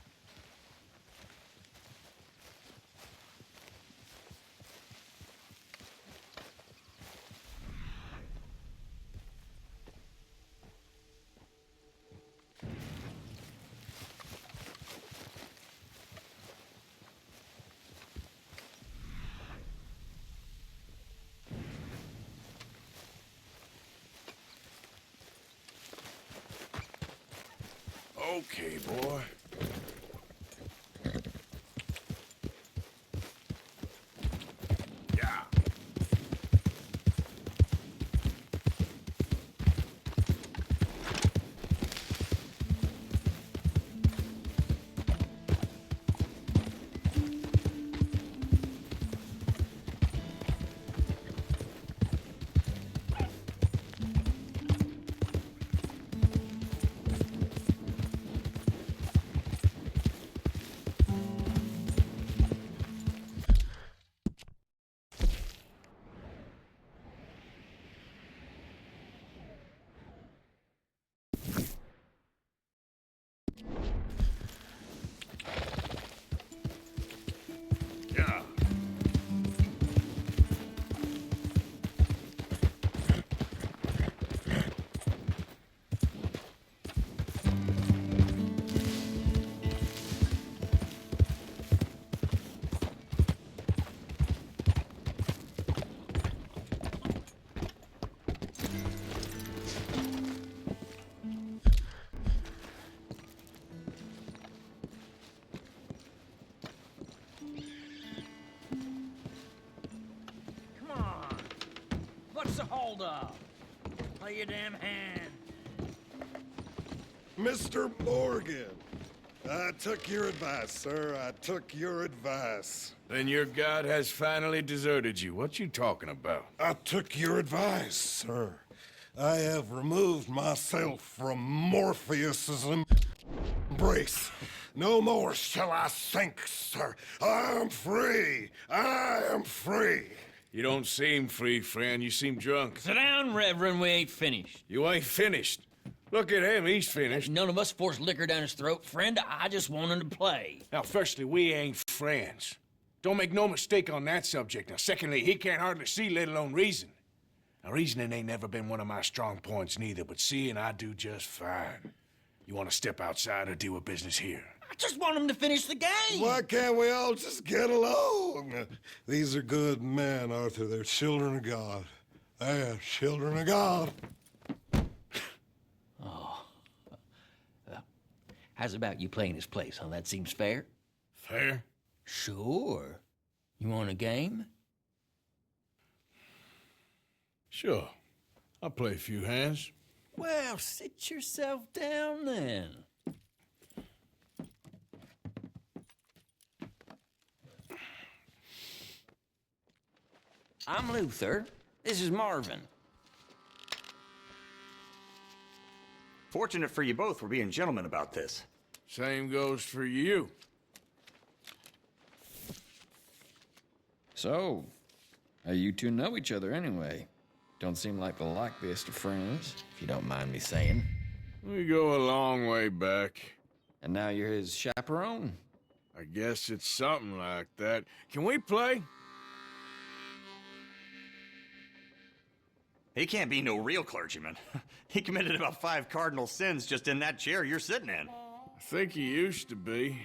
Okay, boy. hauled off. Play your damn hand. Mr. Morgan, I took your advice, sir. I took your advice. Then your god has finally deserted you. What you talking about? I took your advice, sir. I have removed myself from Morpheus's embrace. No more shall I sink, sir. I am free. I am free. You don't seem free, friend. You seem drunk. Sit down, Reverend. We ain't finished. You ain't finished. Look at him. He's finished. None of us forced liquor down his throat, friend. I just want him to play. Now, firstly, we ain't friends. Don't make no mistake on that subject. Now, secondly, he can't hardly see, let alone reason. Now, reasoning ain't never been one of my strong points neither, but seeing I do just fine. You want to step outside or deal with business here? I just want him to finish the game. Why can't we all just get along? These are good men, Arthur. They're children of God. They're children of God. How's about you playing his place, huh? That seems fair? Fair? Sure. You want a game? Sure. I'll play a few hands. Well, sit yourself down then. I'm Luther. This is Marvin. Fortunate for you both, we're being gentlemen about this. Same goes for you. So, how you two know each other anyway? Don't seem like the likeliest of friends, if you don't mind me saying. We go a long way back. And now you're his chaperone? I guess it's something like that. Can we play? He can't be no real clergyman. He committed about 5 cardinal sins just in that chair you're sitting in. I think he used to be.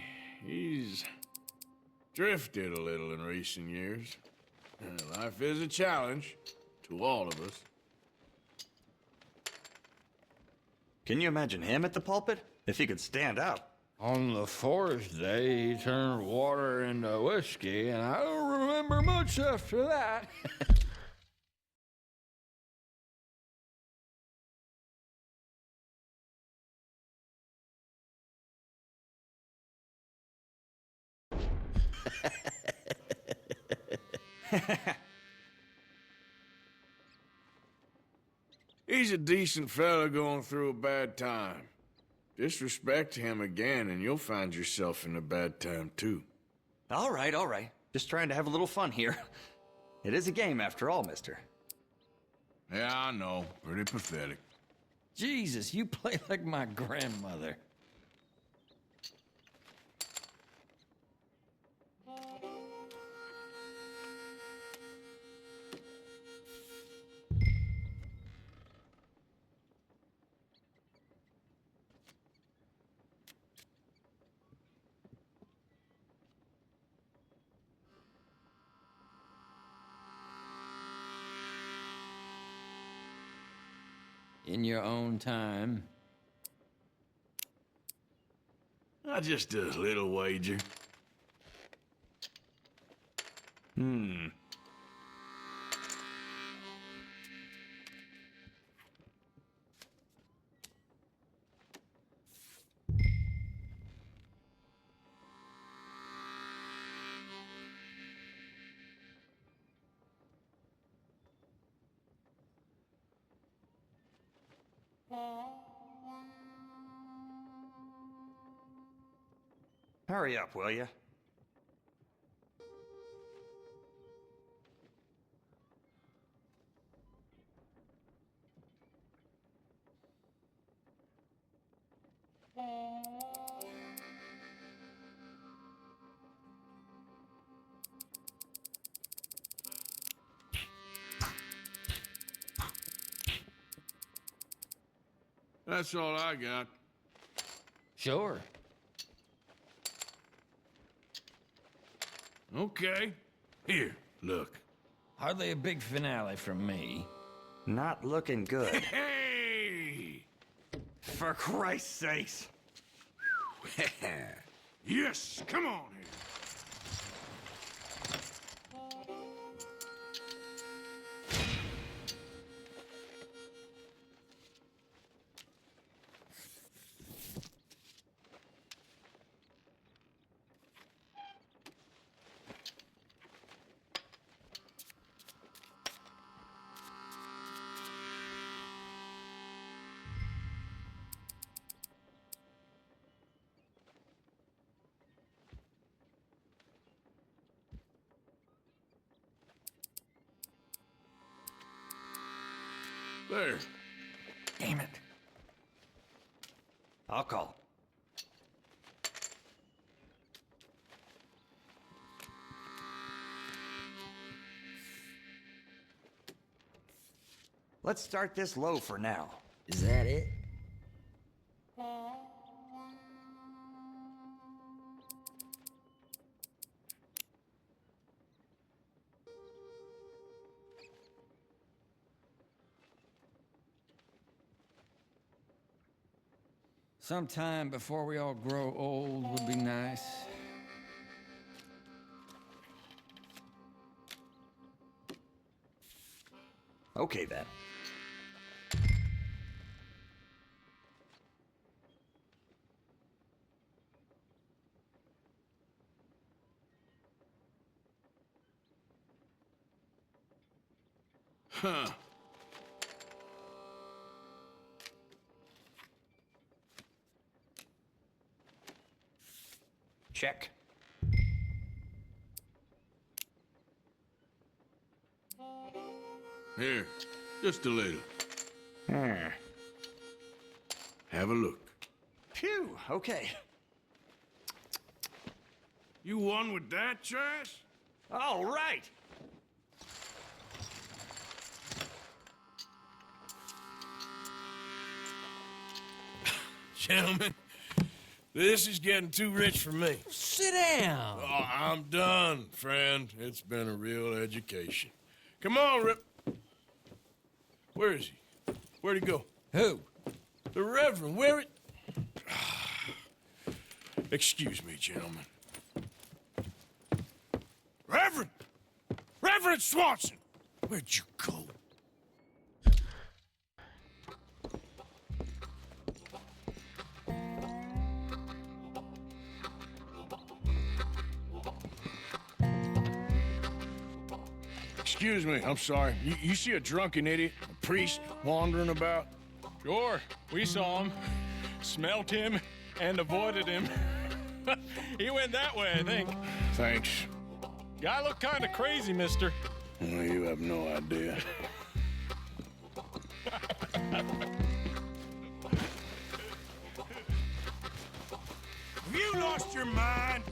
He's drifted a little in recent years. Life is a challenge to all of us. Can you imagine him at the pulpit? If he could stand up. On the 4th day, he turned water into whiskey, and I don't remember much after that. He's a decent fella going through a bad time. Disrespect him again, and you'll find yourself in a bad time, too. All right, all right. Just trying to have a little fun here. It is a game after all, mister. Yeah, I know. Pretty pathetic. Jesus, you play like my grandmother. In your own time. Just a little wager. Hurry up, will you? That's all I got. Sure. Okay. Here, look. Hardly a big finale from me. Not looking good. Hey! For Christ's sakes. Yes, come on here. There. Damn it. I'll call. Let's start this low for now. Is that it? Sometime before we all grow old would be nice. Okay, then. Huh. Check. Here, just a little. Have a look. Phew, okay. You won with that trash? All right. Gentlemen, this is getting too rich for me. Sit down. Oh, I'm done, friend. It's been a real education. Come on, Rip. Where is he? Where'd he go? Who? The Reverend. Where it? Excuse me, gentlemen. Reverend! Reverend Swanson! Where'd you go? Excuse me, I'm sorry. You see a drunken idiot, a priest, wandering about? Sure, we saw him, smelt him, and avoided him. He went that way, I think. Thanks. Guy looked kind of crazy, mister. Well, you have no idea. Have you lost your mind?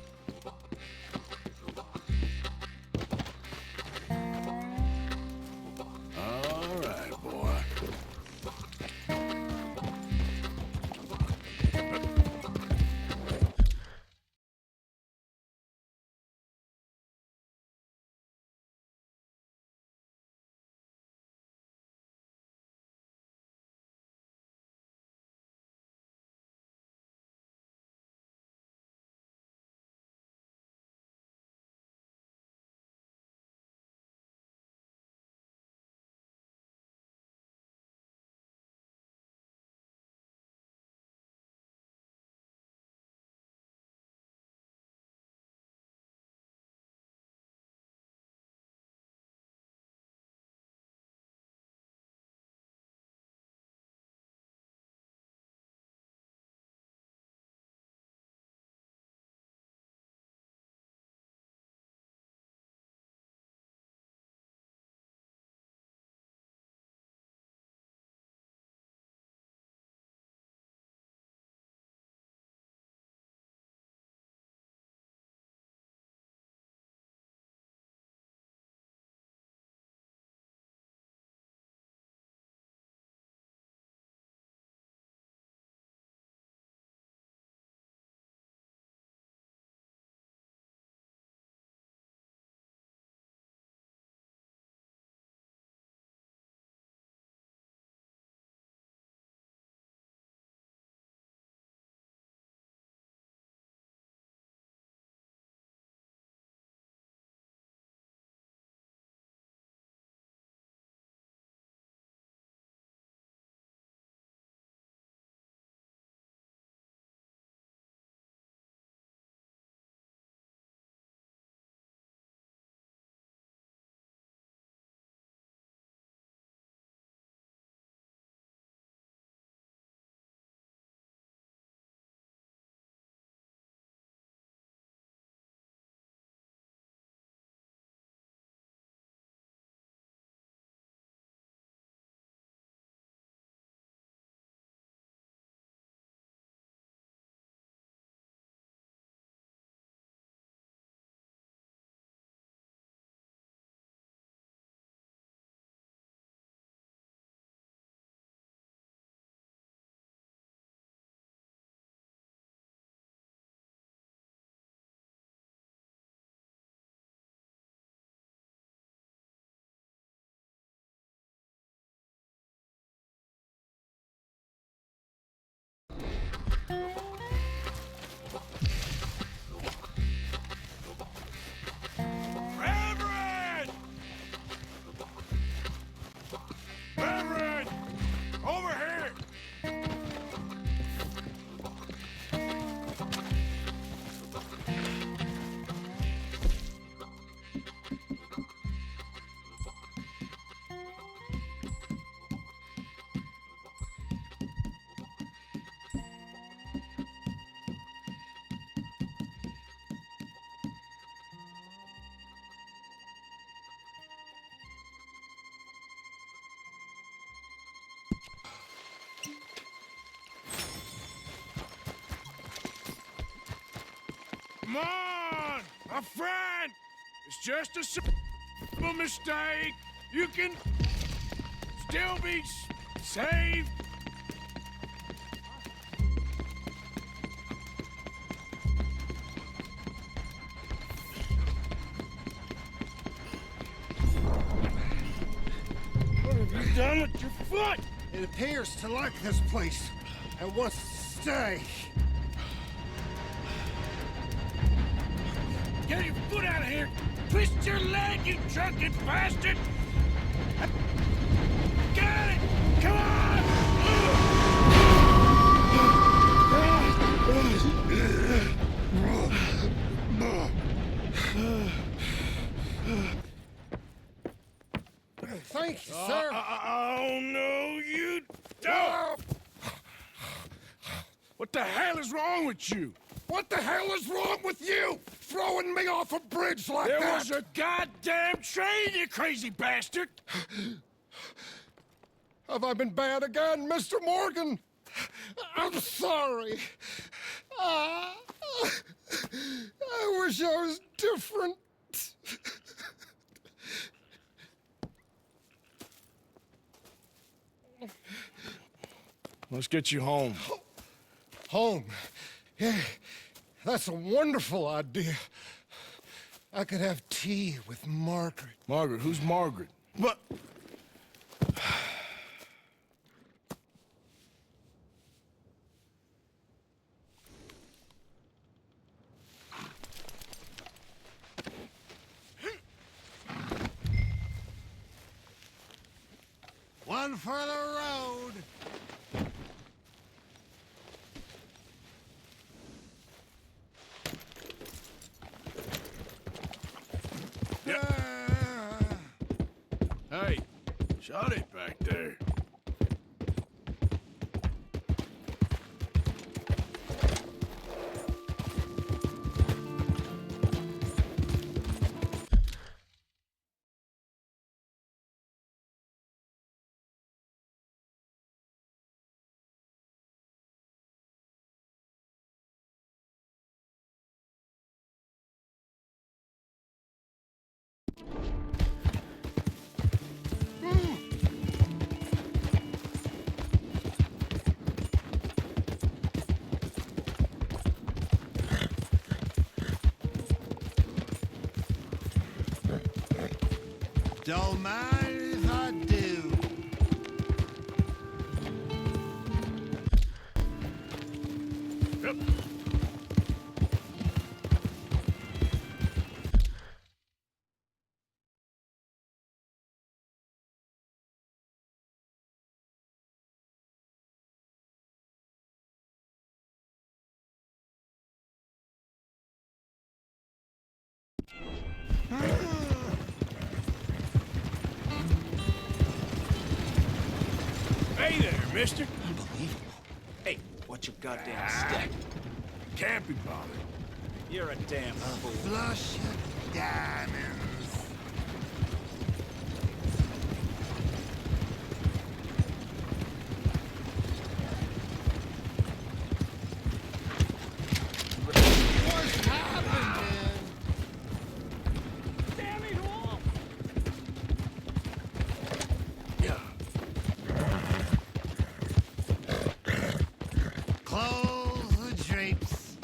Come on, my friend. It's just a simple mistake. You can still be saved. What have you done with your foot? It appears to like this place and wants to stay. Get your foot out of here! Twist your leg, you drunken bastard! Got it! Come on! Thank you, sir. Oh, no, you don't! What the hell is wrong with you? What the hell is wrong with you? Throwing me off a bridge like that? There was a goddamn train, you crazy bastard! Have I been bad again, Mr. Morgan? I'm sorry. I wish I was different. Let's get you home. Home? Yeah, that's a wonderful idea. I could have tea with Margaret. Margaret? Who's Margaret? What? One for the road. Hey, shut it back there. Don't mind if I do. Yep. Hey there, mister. Unbelievable. Hey, what's your goddamn step? Can't be bothered. You're a damn fool. Flush of diamonds. What's happening? Damn it all! Close the drapes.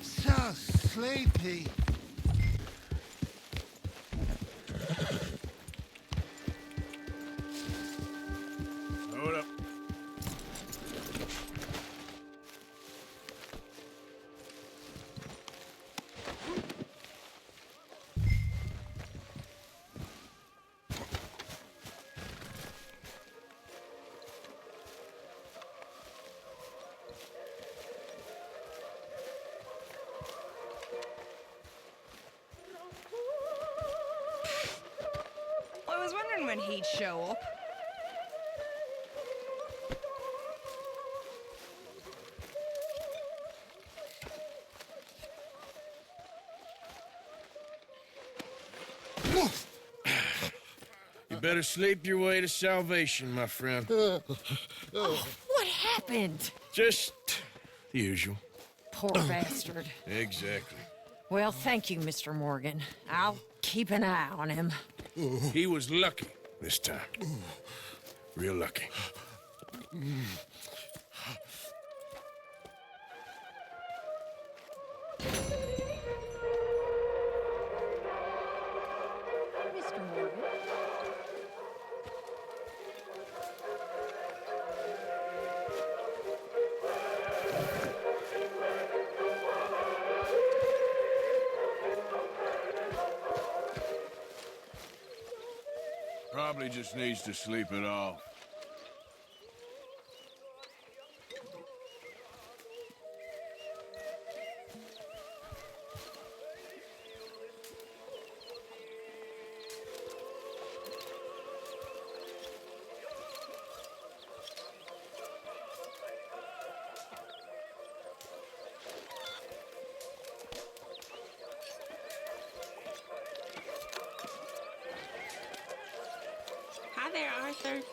So sleepy. Hold up. I was wondering when he'd show up. better sleep your way to salvation, my friend. What happened? Just the usual. Poor bastard. Exactly. Well, thank you, Mr. Morgan. I'll keep an eye on him. He was lucky this time. Real lucky. Mr. Morgan? Probably just needs to sleep it off. Hi there, Arthur.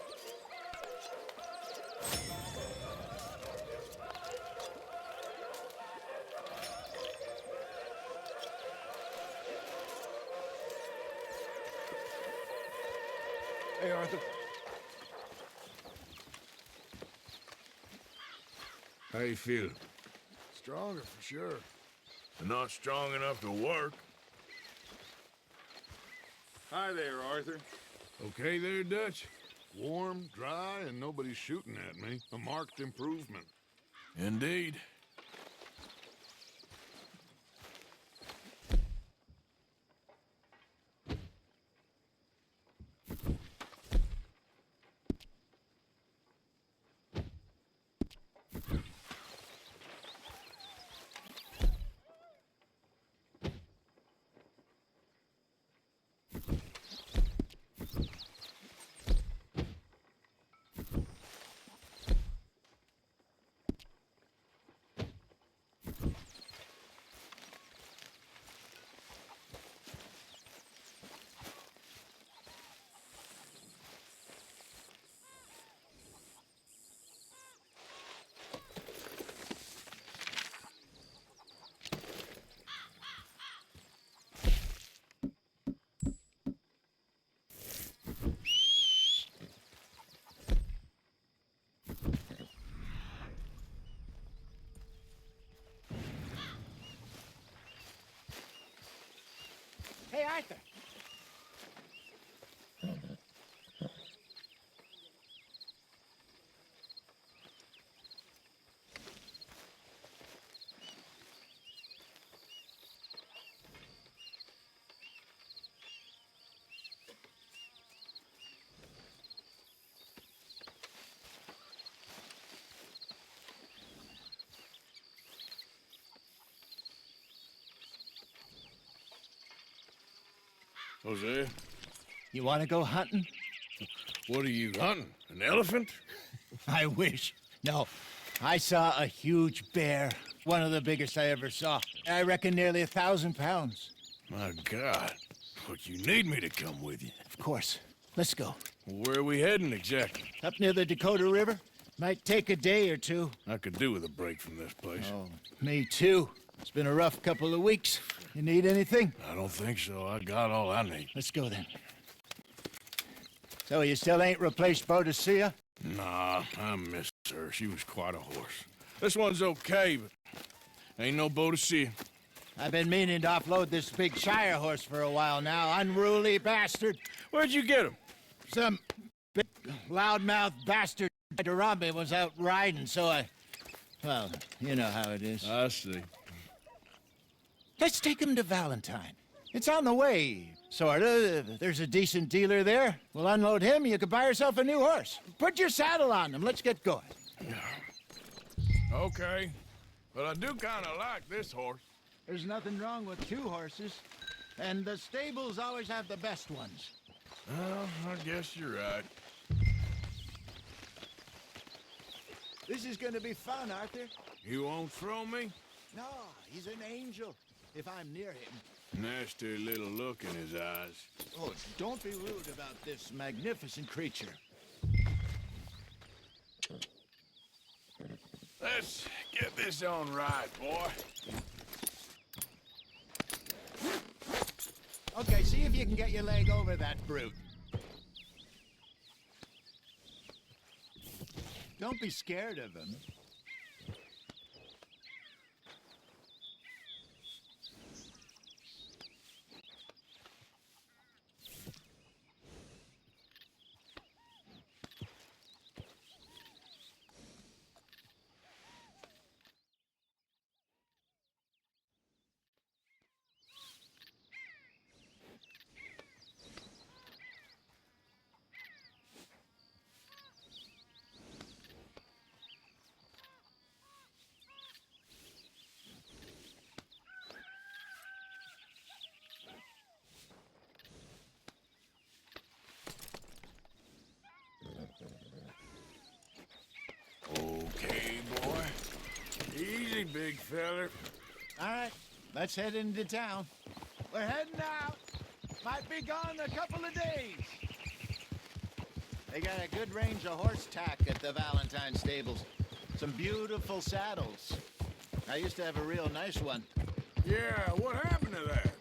Hey, Arthur. How you feel? Stronger for sure. Not strong enough to work. Hi there, Arthur. Okay there, Dutch? Warm, dry, and nobody's shooting at me. A marked improvement. Indeed. Hey, Arthur. Jose, You want to go hunting? what are you hunting? An elephant? I wish. No. I saw a huge bear. One of the biggest I ever saw. I reckon nearly 1,000 pounds. My God. But you need me to come with you. Of course. Let's go. Where are we heading exactly? Up near the Dakota River. Might take a day or two. I could do with a break from this place. Oh, me too. It's been a rough couple of weeks. You need anything? I don't think so. I got all I need. Let's go then. So you still ain't replaced Boadicea? Nah, I miss her. She was quite a horse. This one's okay, but ain't no Boadicea. I've been meaning to offload this big Shire horse for a while now. Unruly bastard. Where'd you get him? Some big loudmouth bastard Harambe was out riding, so well, you know how it is. I see. Let's take him to Valentine. It's on the way, sorta. There's a decent dealer there. We'll unload him, you could buy yourself a new horse. Put your saddle on him, let's get going. Okay, but I do kind of like this horse. There's nothing wrong with two horses, and the stables always have the best ones. Well, I guess you're right. This is gonna be fun, Arthur. You won't throw me? No, he's an angel. If I'm near him. Nasty little look in his eyes. Oh, don't be rude about this magnificent creature. Let's get this on right, boy. Okay, see if you can get your leg over that brute. Don't be scared of him. Okay, boy. Easy, big feller. All right, let's head into town. We're heading out. Might be gone a couple of days. They got a good range of horse tack at the Valentine stables. Some beautiful saddles. I used to have a real nice one. Yeah, what happened to that?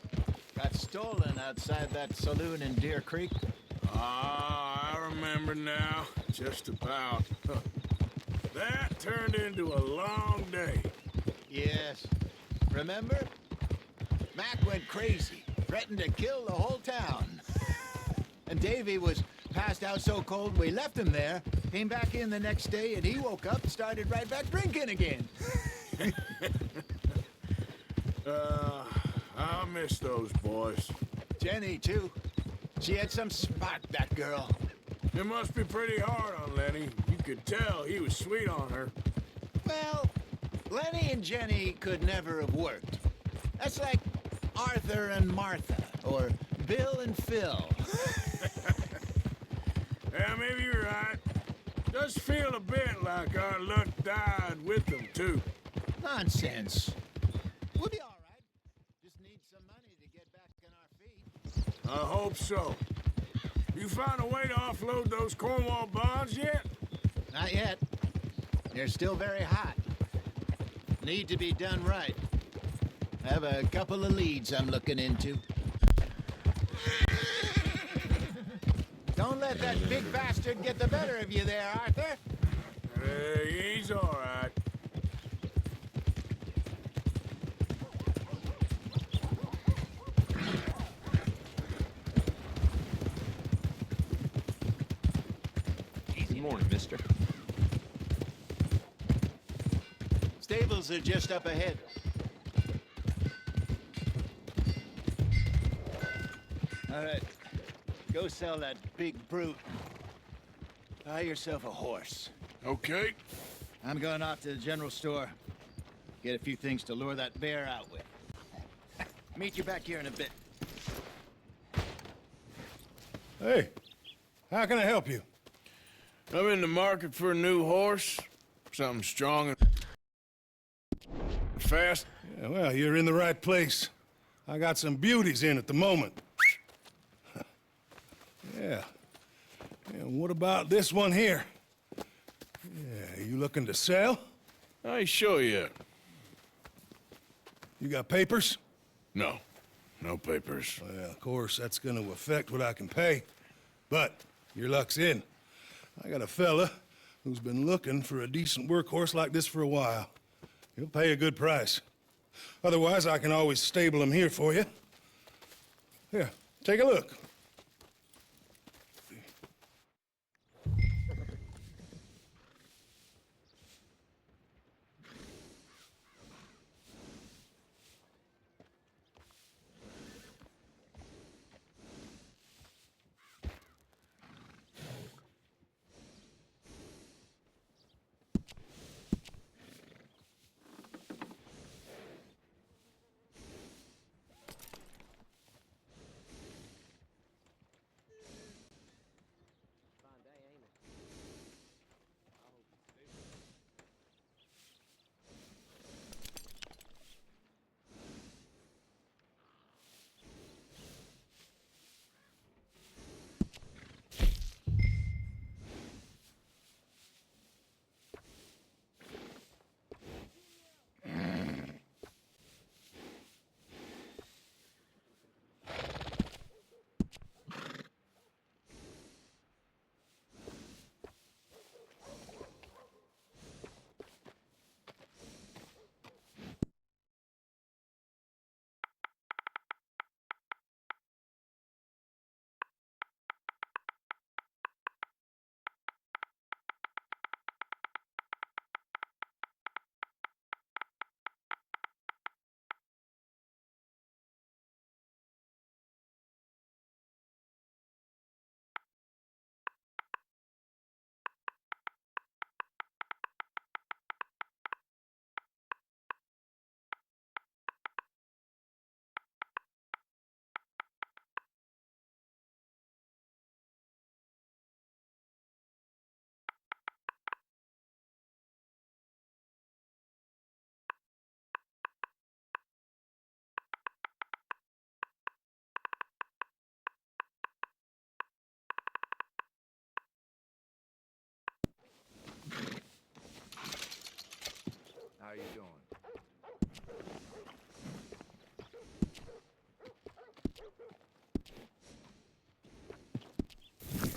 Got stolen outside that saloon in Deer Creek. Ah, I remember now. Just about. That turned into a long day. Yes. Remember? Mac went crazy, threatened to kill the whole town. And Davy was passed out so cold we left him there, came back in the next day, and he woke up and started right back drinking again. I'll miss those boys. Jenny, too. She had some spark, that girl. It must be pretty hard on Lenny. You could tell he was sweet on her. Well, Lenny and Jenny could never have worked. That's like Arthur and Martha, or Bill and Phil. Yeah, maybe you're right. Does feel a bit like our luck died with them, too. Nonsense. We'll be all right. Just need some money to get back on our feet. I hope so. You found a way to offload those Cornwall bonds yet? Not yet. They're still very hot. Need to be done right. Have a couple of leads I'm looking into. Don't let that big bastard get the better of you there, Arthur. He's all right. Good morning, mister. Stables are just up ahead. All right. Go sell that big brute. Buy yourself a horse. Okay. I'm going off to the general store. Get a few things to lure that bear out with. Meet you back here in a bit. Hey, how can I help you? I'm in the market for a new horse. Something strong and fast. Yeah, well, you're in the right place. I got some beauties in at the moment. Yeah. And what about this one here? Yeah, you looking to sell? I show you. You got papers? No. No papers. Well, of course, that's gonna affect what I can pay. But your luck's in. I got a fella who's been looking for a decent workhorse like this for a while. He'll pay a good price. Otherwise, I can always stable him here for you. Here, take a look. How you doing?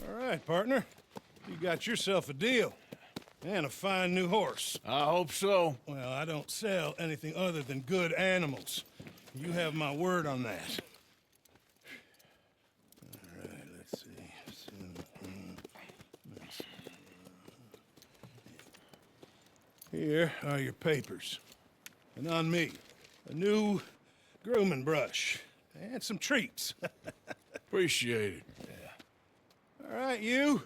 All right, partner. You got yourself a deal. And a fine new horse. I hope so. Well, I don't sell anything other than good animals. You have my word on that. All right, let's see. Here are your papers. And on me, a new grooming brush and some treats. Appreciate it. All right, you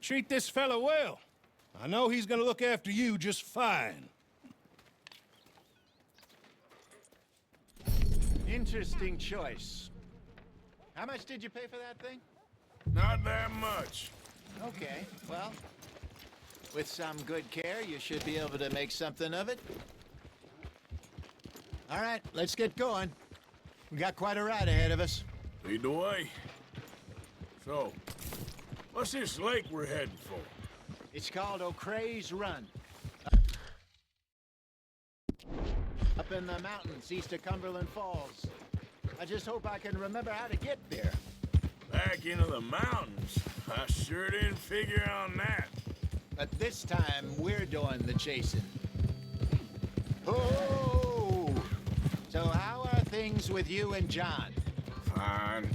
treat this fella well. I know he's gonna look after you just fine. Interesting choice. How much did you pay for that thing? Not that much. Okay, well, with some good care, you should be able to make something of it. All right, let's get going. We got quite a ride ahead of us. Lead the way. So, what's this lake we're heading for? It's called O'Creagh's Run. Up in the mountains east of Cumberland Falls. I just hope I can remember how to get there. Back into the mountains? I sure didn't figure on that. But this time, we're doing the chasing. Oh! So how are things with you and John? Fine.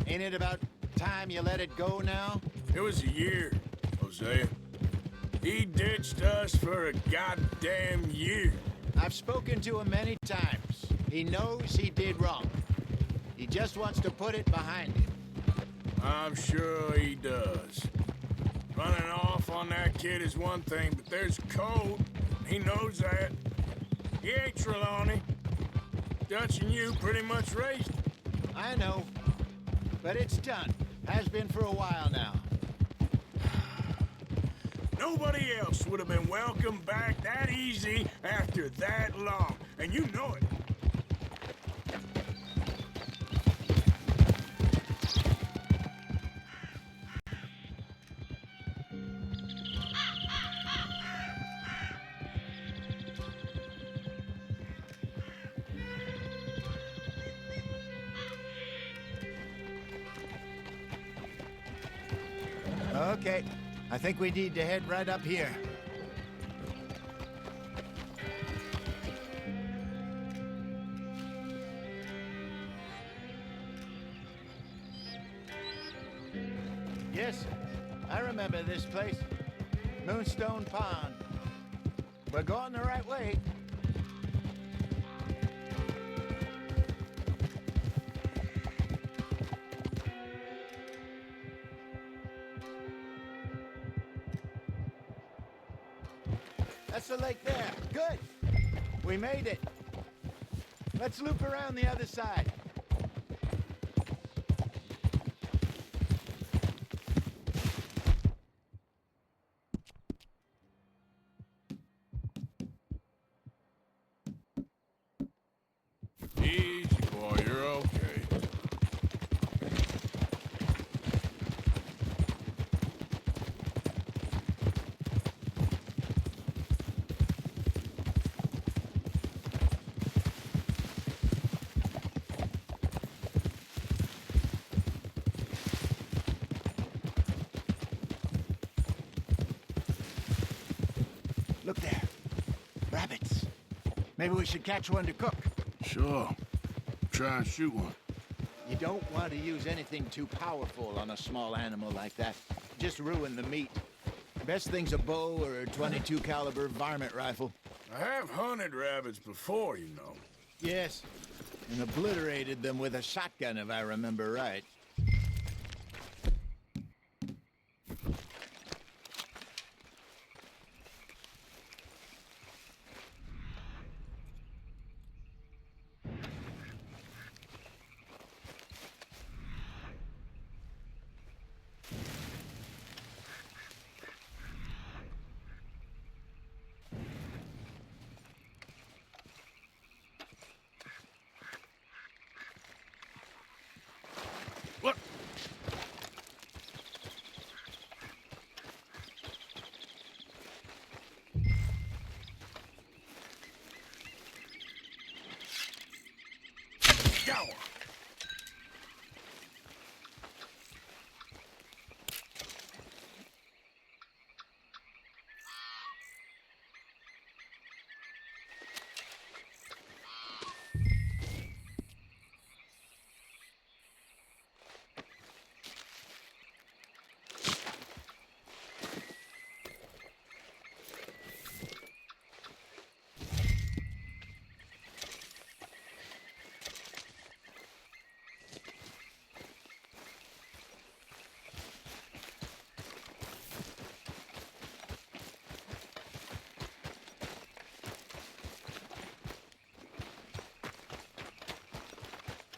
Ain't it about time you let it go now? It was a year, Hosea. He ditched us for a goddamn year. I've spoken to him many times. He knows he did wrong. He just wants to put it behind him. I'm sure he does. Running off on that kid is one thing, but there's code. He knows that. He ain't Trelawney. Dutch and you pretty much raised him. I know. But it's done. Has been for a while now. Nobody else would have been welcomed back that easy after that long. And you know it. Okay. I think we need to head right up here. Yes, I remember this place. Moonstone Pond. We're going the right way. That's the lake there. Good. We made it. Let's loop around the other side. Easy, boy. You're okay. Look there. Rabbits. Maybe we should catch one to cook. Sure. Try and shoot one. You don't want to use anything too powerful on a small animal like that. Just ruin the meat. Best thing's a bow or a .22 caliber varmint rifle. I have hunted rabbits before, you know. Yes, and obliterated them with a shotgun, if I remember right.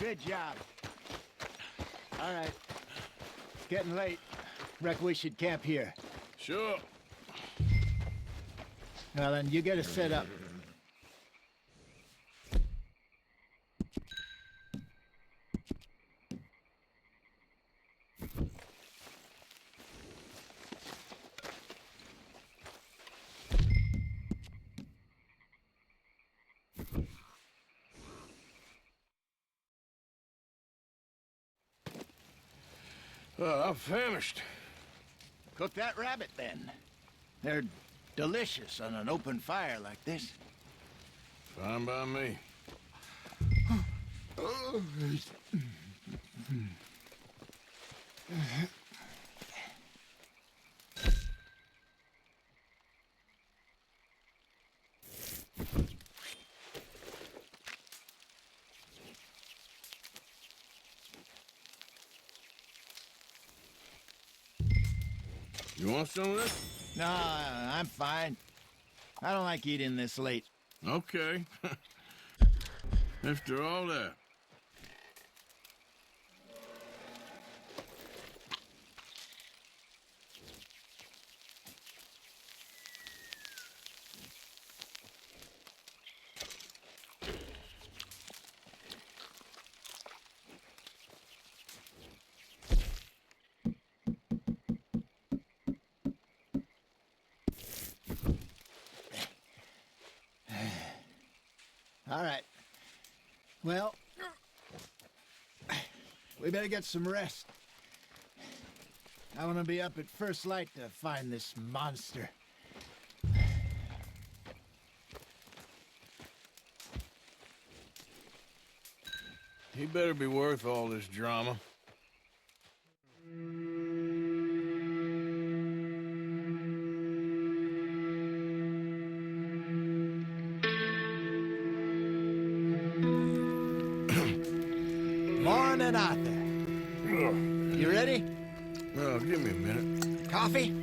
Good job. All right. It's getting late. Reckon we should camp here. Sure. Well, then you get us set up. I'm famished. Cook that rabbit, then. They're delicious on an open fire like this. Fine by me. You want some of this? No, I'm fine. I don't like eating this late. Okay. After all that. All right. Well, we better get some rest. I want to be up at first light to find this monster. He better be worth all this drama. Morning, Arthur. You ready? Well, give me a minute. Coffee?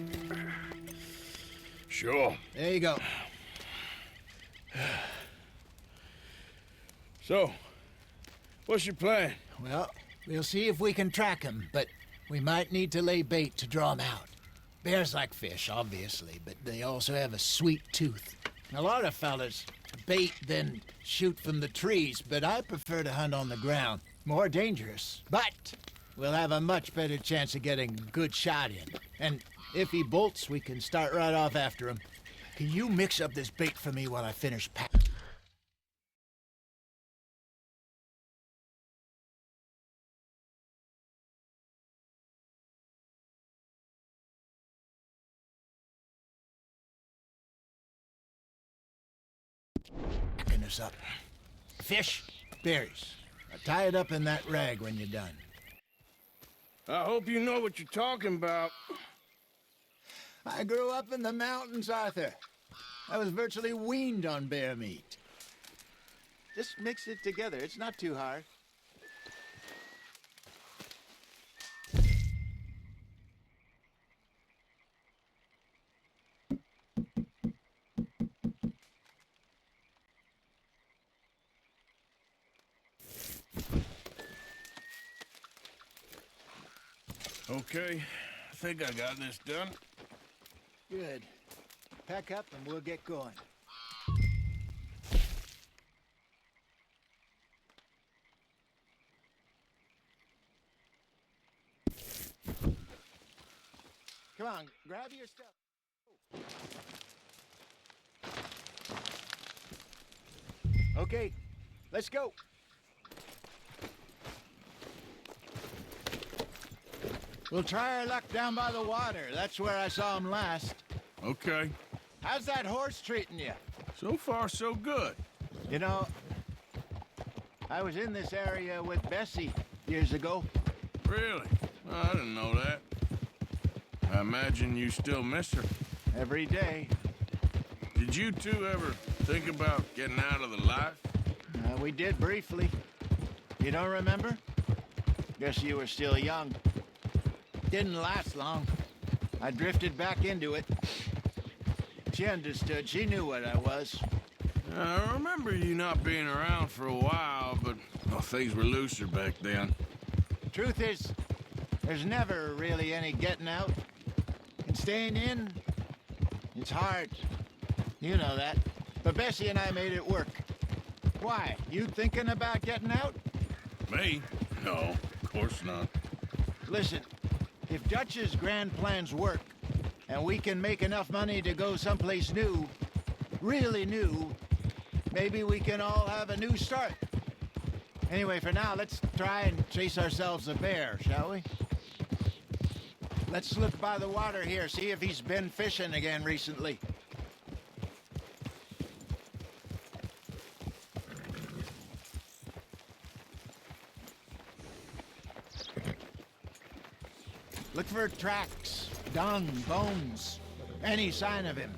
Sure. There you go. So, what's your plan? Well, we'll see if we can track him, but we might need to lay bait to draw him out. Bears like fish, obviously, but they also have a sweet tooth. A lot of fellas bait, then shoot from the trees, but I prefer to hunt on the ground. More dangerous, but we'll have a much better chance of getting a good shot in. And if he bolts, we can start right off after him. Can you mix up this bait for me while I finish packing? Packing us up. Fish, berries. Now tie it up in that rag when you're done. I hope you know what you're talking about. I grew up in the mountains, Arthur. I was virtually weaned on bear meat. Just mix it together. It's not too hard. Okay, I think I got this done. Good. Pack up and we'll get going. Come on, grab your stuff. Okay, let's go. We'll try our luck down by the water. That's where I saw him last. Okay. How's that horse treating you? So far, so good. You know, I was in this area with Bessie years ago. Really? Oh, I didn't know that. I imagine you still miss her. Every day. Did you two ever think about getting out of the life? We did briefly. You don't remember? Guess you were still young. Didn't last long. I drifted back into it. She understood. She knew what I was. I remember you not being around for a while, but well, things were looser back then. Truth is, there's never really any getting out. And staying in, it's hard. You know that. But Bessie and I made it work. Why? You thinking about getting out? Me? No, of course not. Listen, if Dutch's grand plans work, and we can make enough money to go someplace new, really new, maybe we can all have a new start. Anyway, for now, let's try and chase ourselves a bear, shall we? Let's look by the water here, see if he's been fishing again recently. Look for tracks, dung, bones, any sign of him.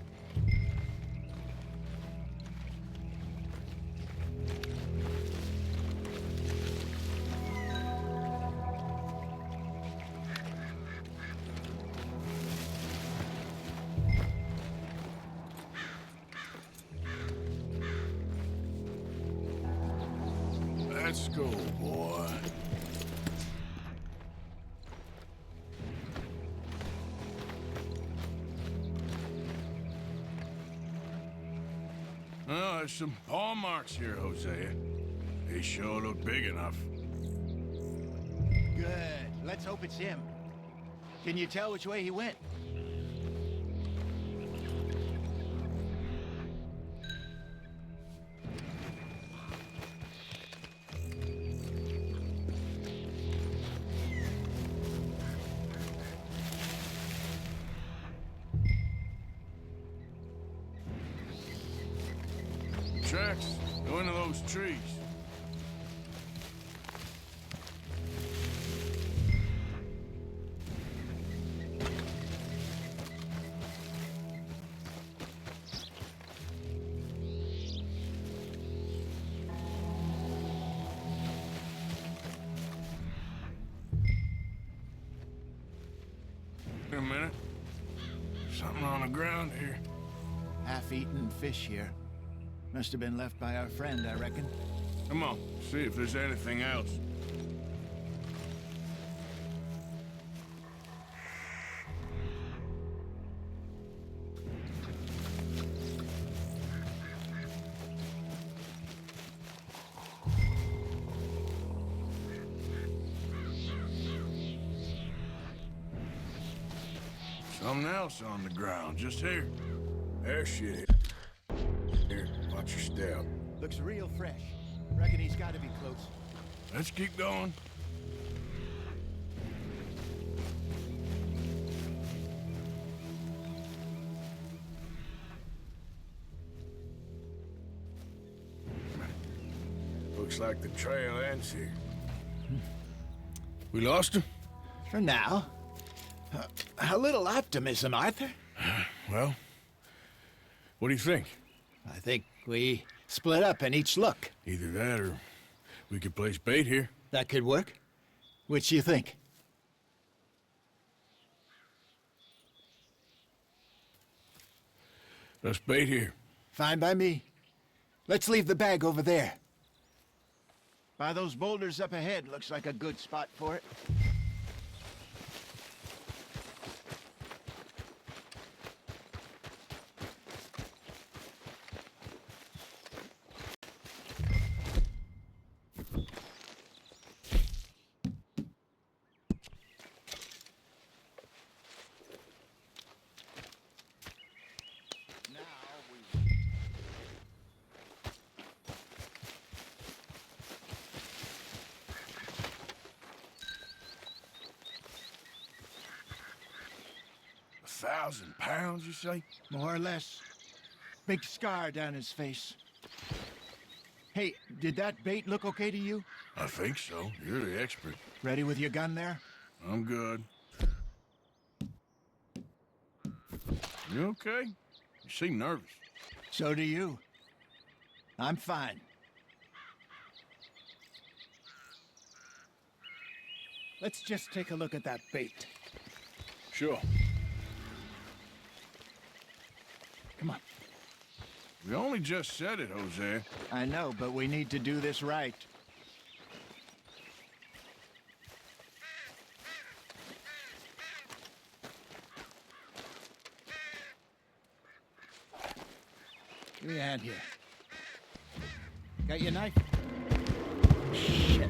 Let's go, boy. Oh, there's some paw marks here, Hosea. They sure look big enough. Good. Let's hope it's him. Can you tell which way he went? Tracks go into those trees. Wait a minute. Something on the ground here. Half-eaten fish here. Must have been left by our friend, I reckon. Come on, see if there's anything else. Something else on the ground, just here. There she is. Here, watch your step. Looks real fresh. Reckon he's got to be close. Let's keep going. Looks like the trail ends here. We lost him? For now. A little optimism, Arthur. Well, what do you think? I think we split up and each look. Either that or we could place bait here. That could work. Which you think? Let's bait here. Fine by me. Let's leave the bag over there. By those boulders up ahead, looks like a good spot for it. £1,000, you say? More or less. Big scar down his face. Hey, did that bait look okay to you? I think so. You're the expert. Ready with your gun there? I'm good. You okay? You seem nervous. So do you. I'm fine. Let's just take a look at that bait. Sure. Come on. We only just said it, Jose. I know, but we need to do this right. Give me a hand here. Got your knife? Shit.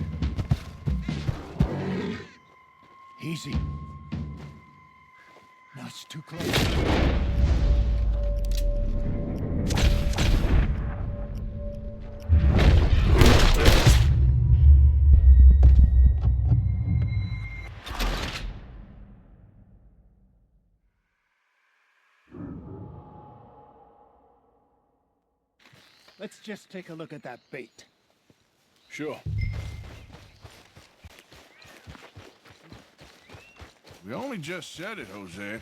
Easy. No, it's too close. Let's just take a look at that bait. Sure. We only just said it, Jose.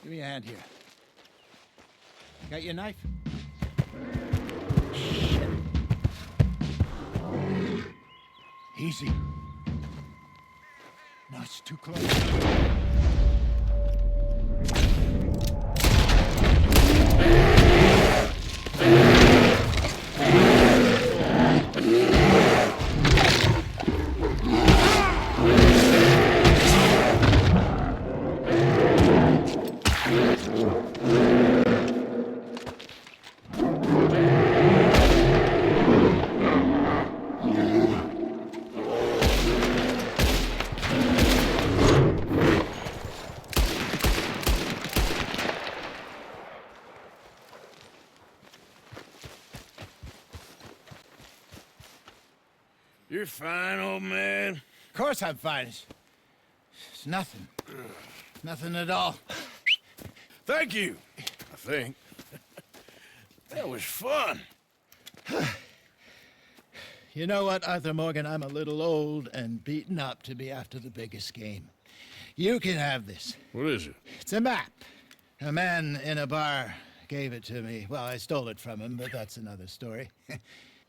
Give me a hand here. Got your knife? Easy. No, it's too close. You're fine, old man. Of course I'm fine. It's nothing. Nothing at all. Thank you, I think. That was fun. You know what, Arthur Morgan? I'm a little old and beaten up to be after the biggest game. You can have this. What is it? It's a map. A man in a bar gave it to me. Well, I stole it from him, but that's another story.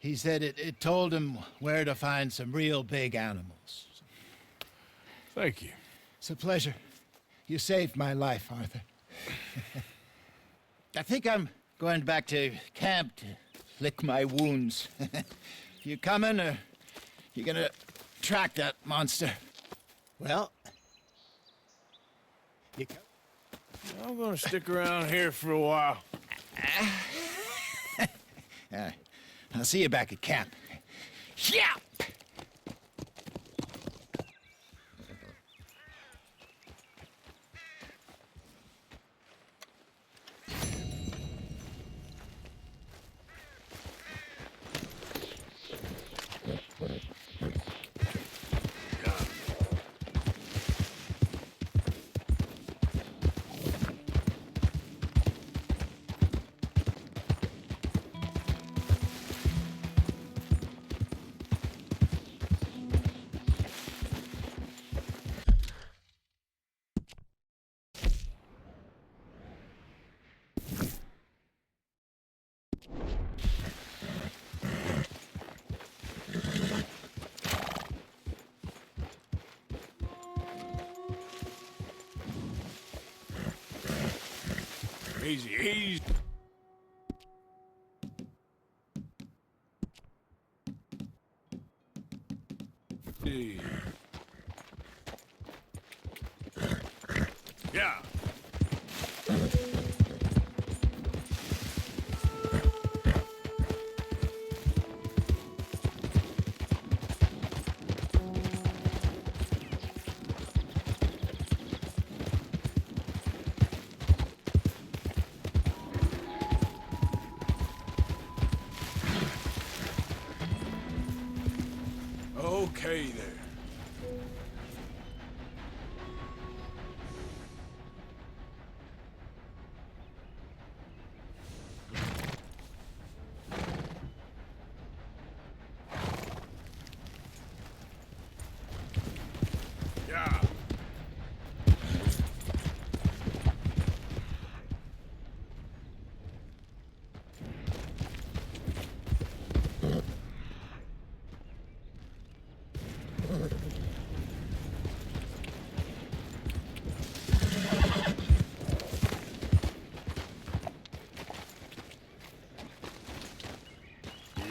He said it told him where to find some real big animals. Thank you. It's a pleasure. You saved my life, Arthur. I think I'm going back to camp to lick my wounds. You coming, or you gonna track that monster? Well, you I'm gonna stick around here for a while. I'll see you back at camp. Yeah! Easy, easy. Yeah. Okay there.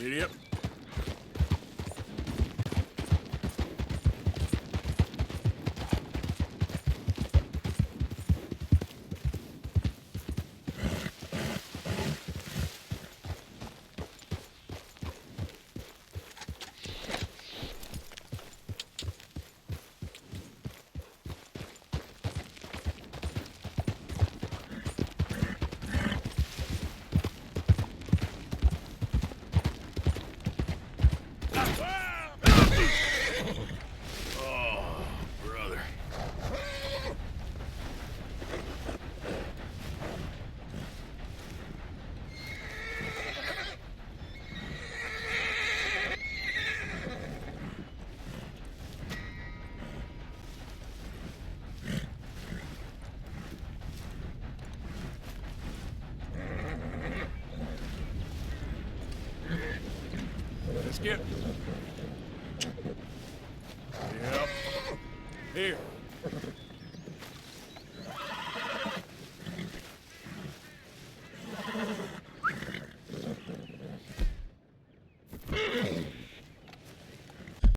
Giddy up. Let's get. Yep. Here.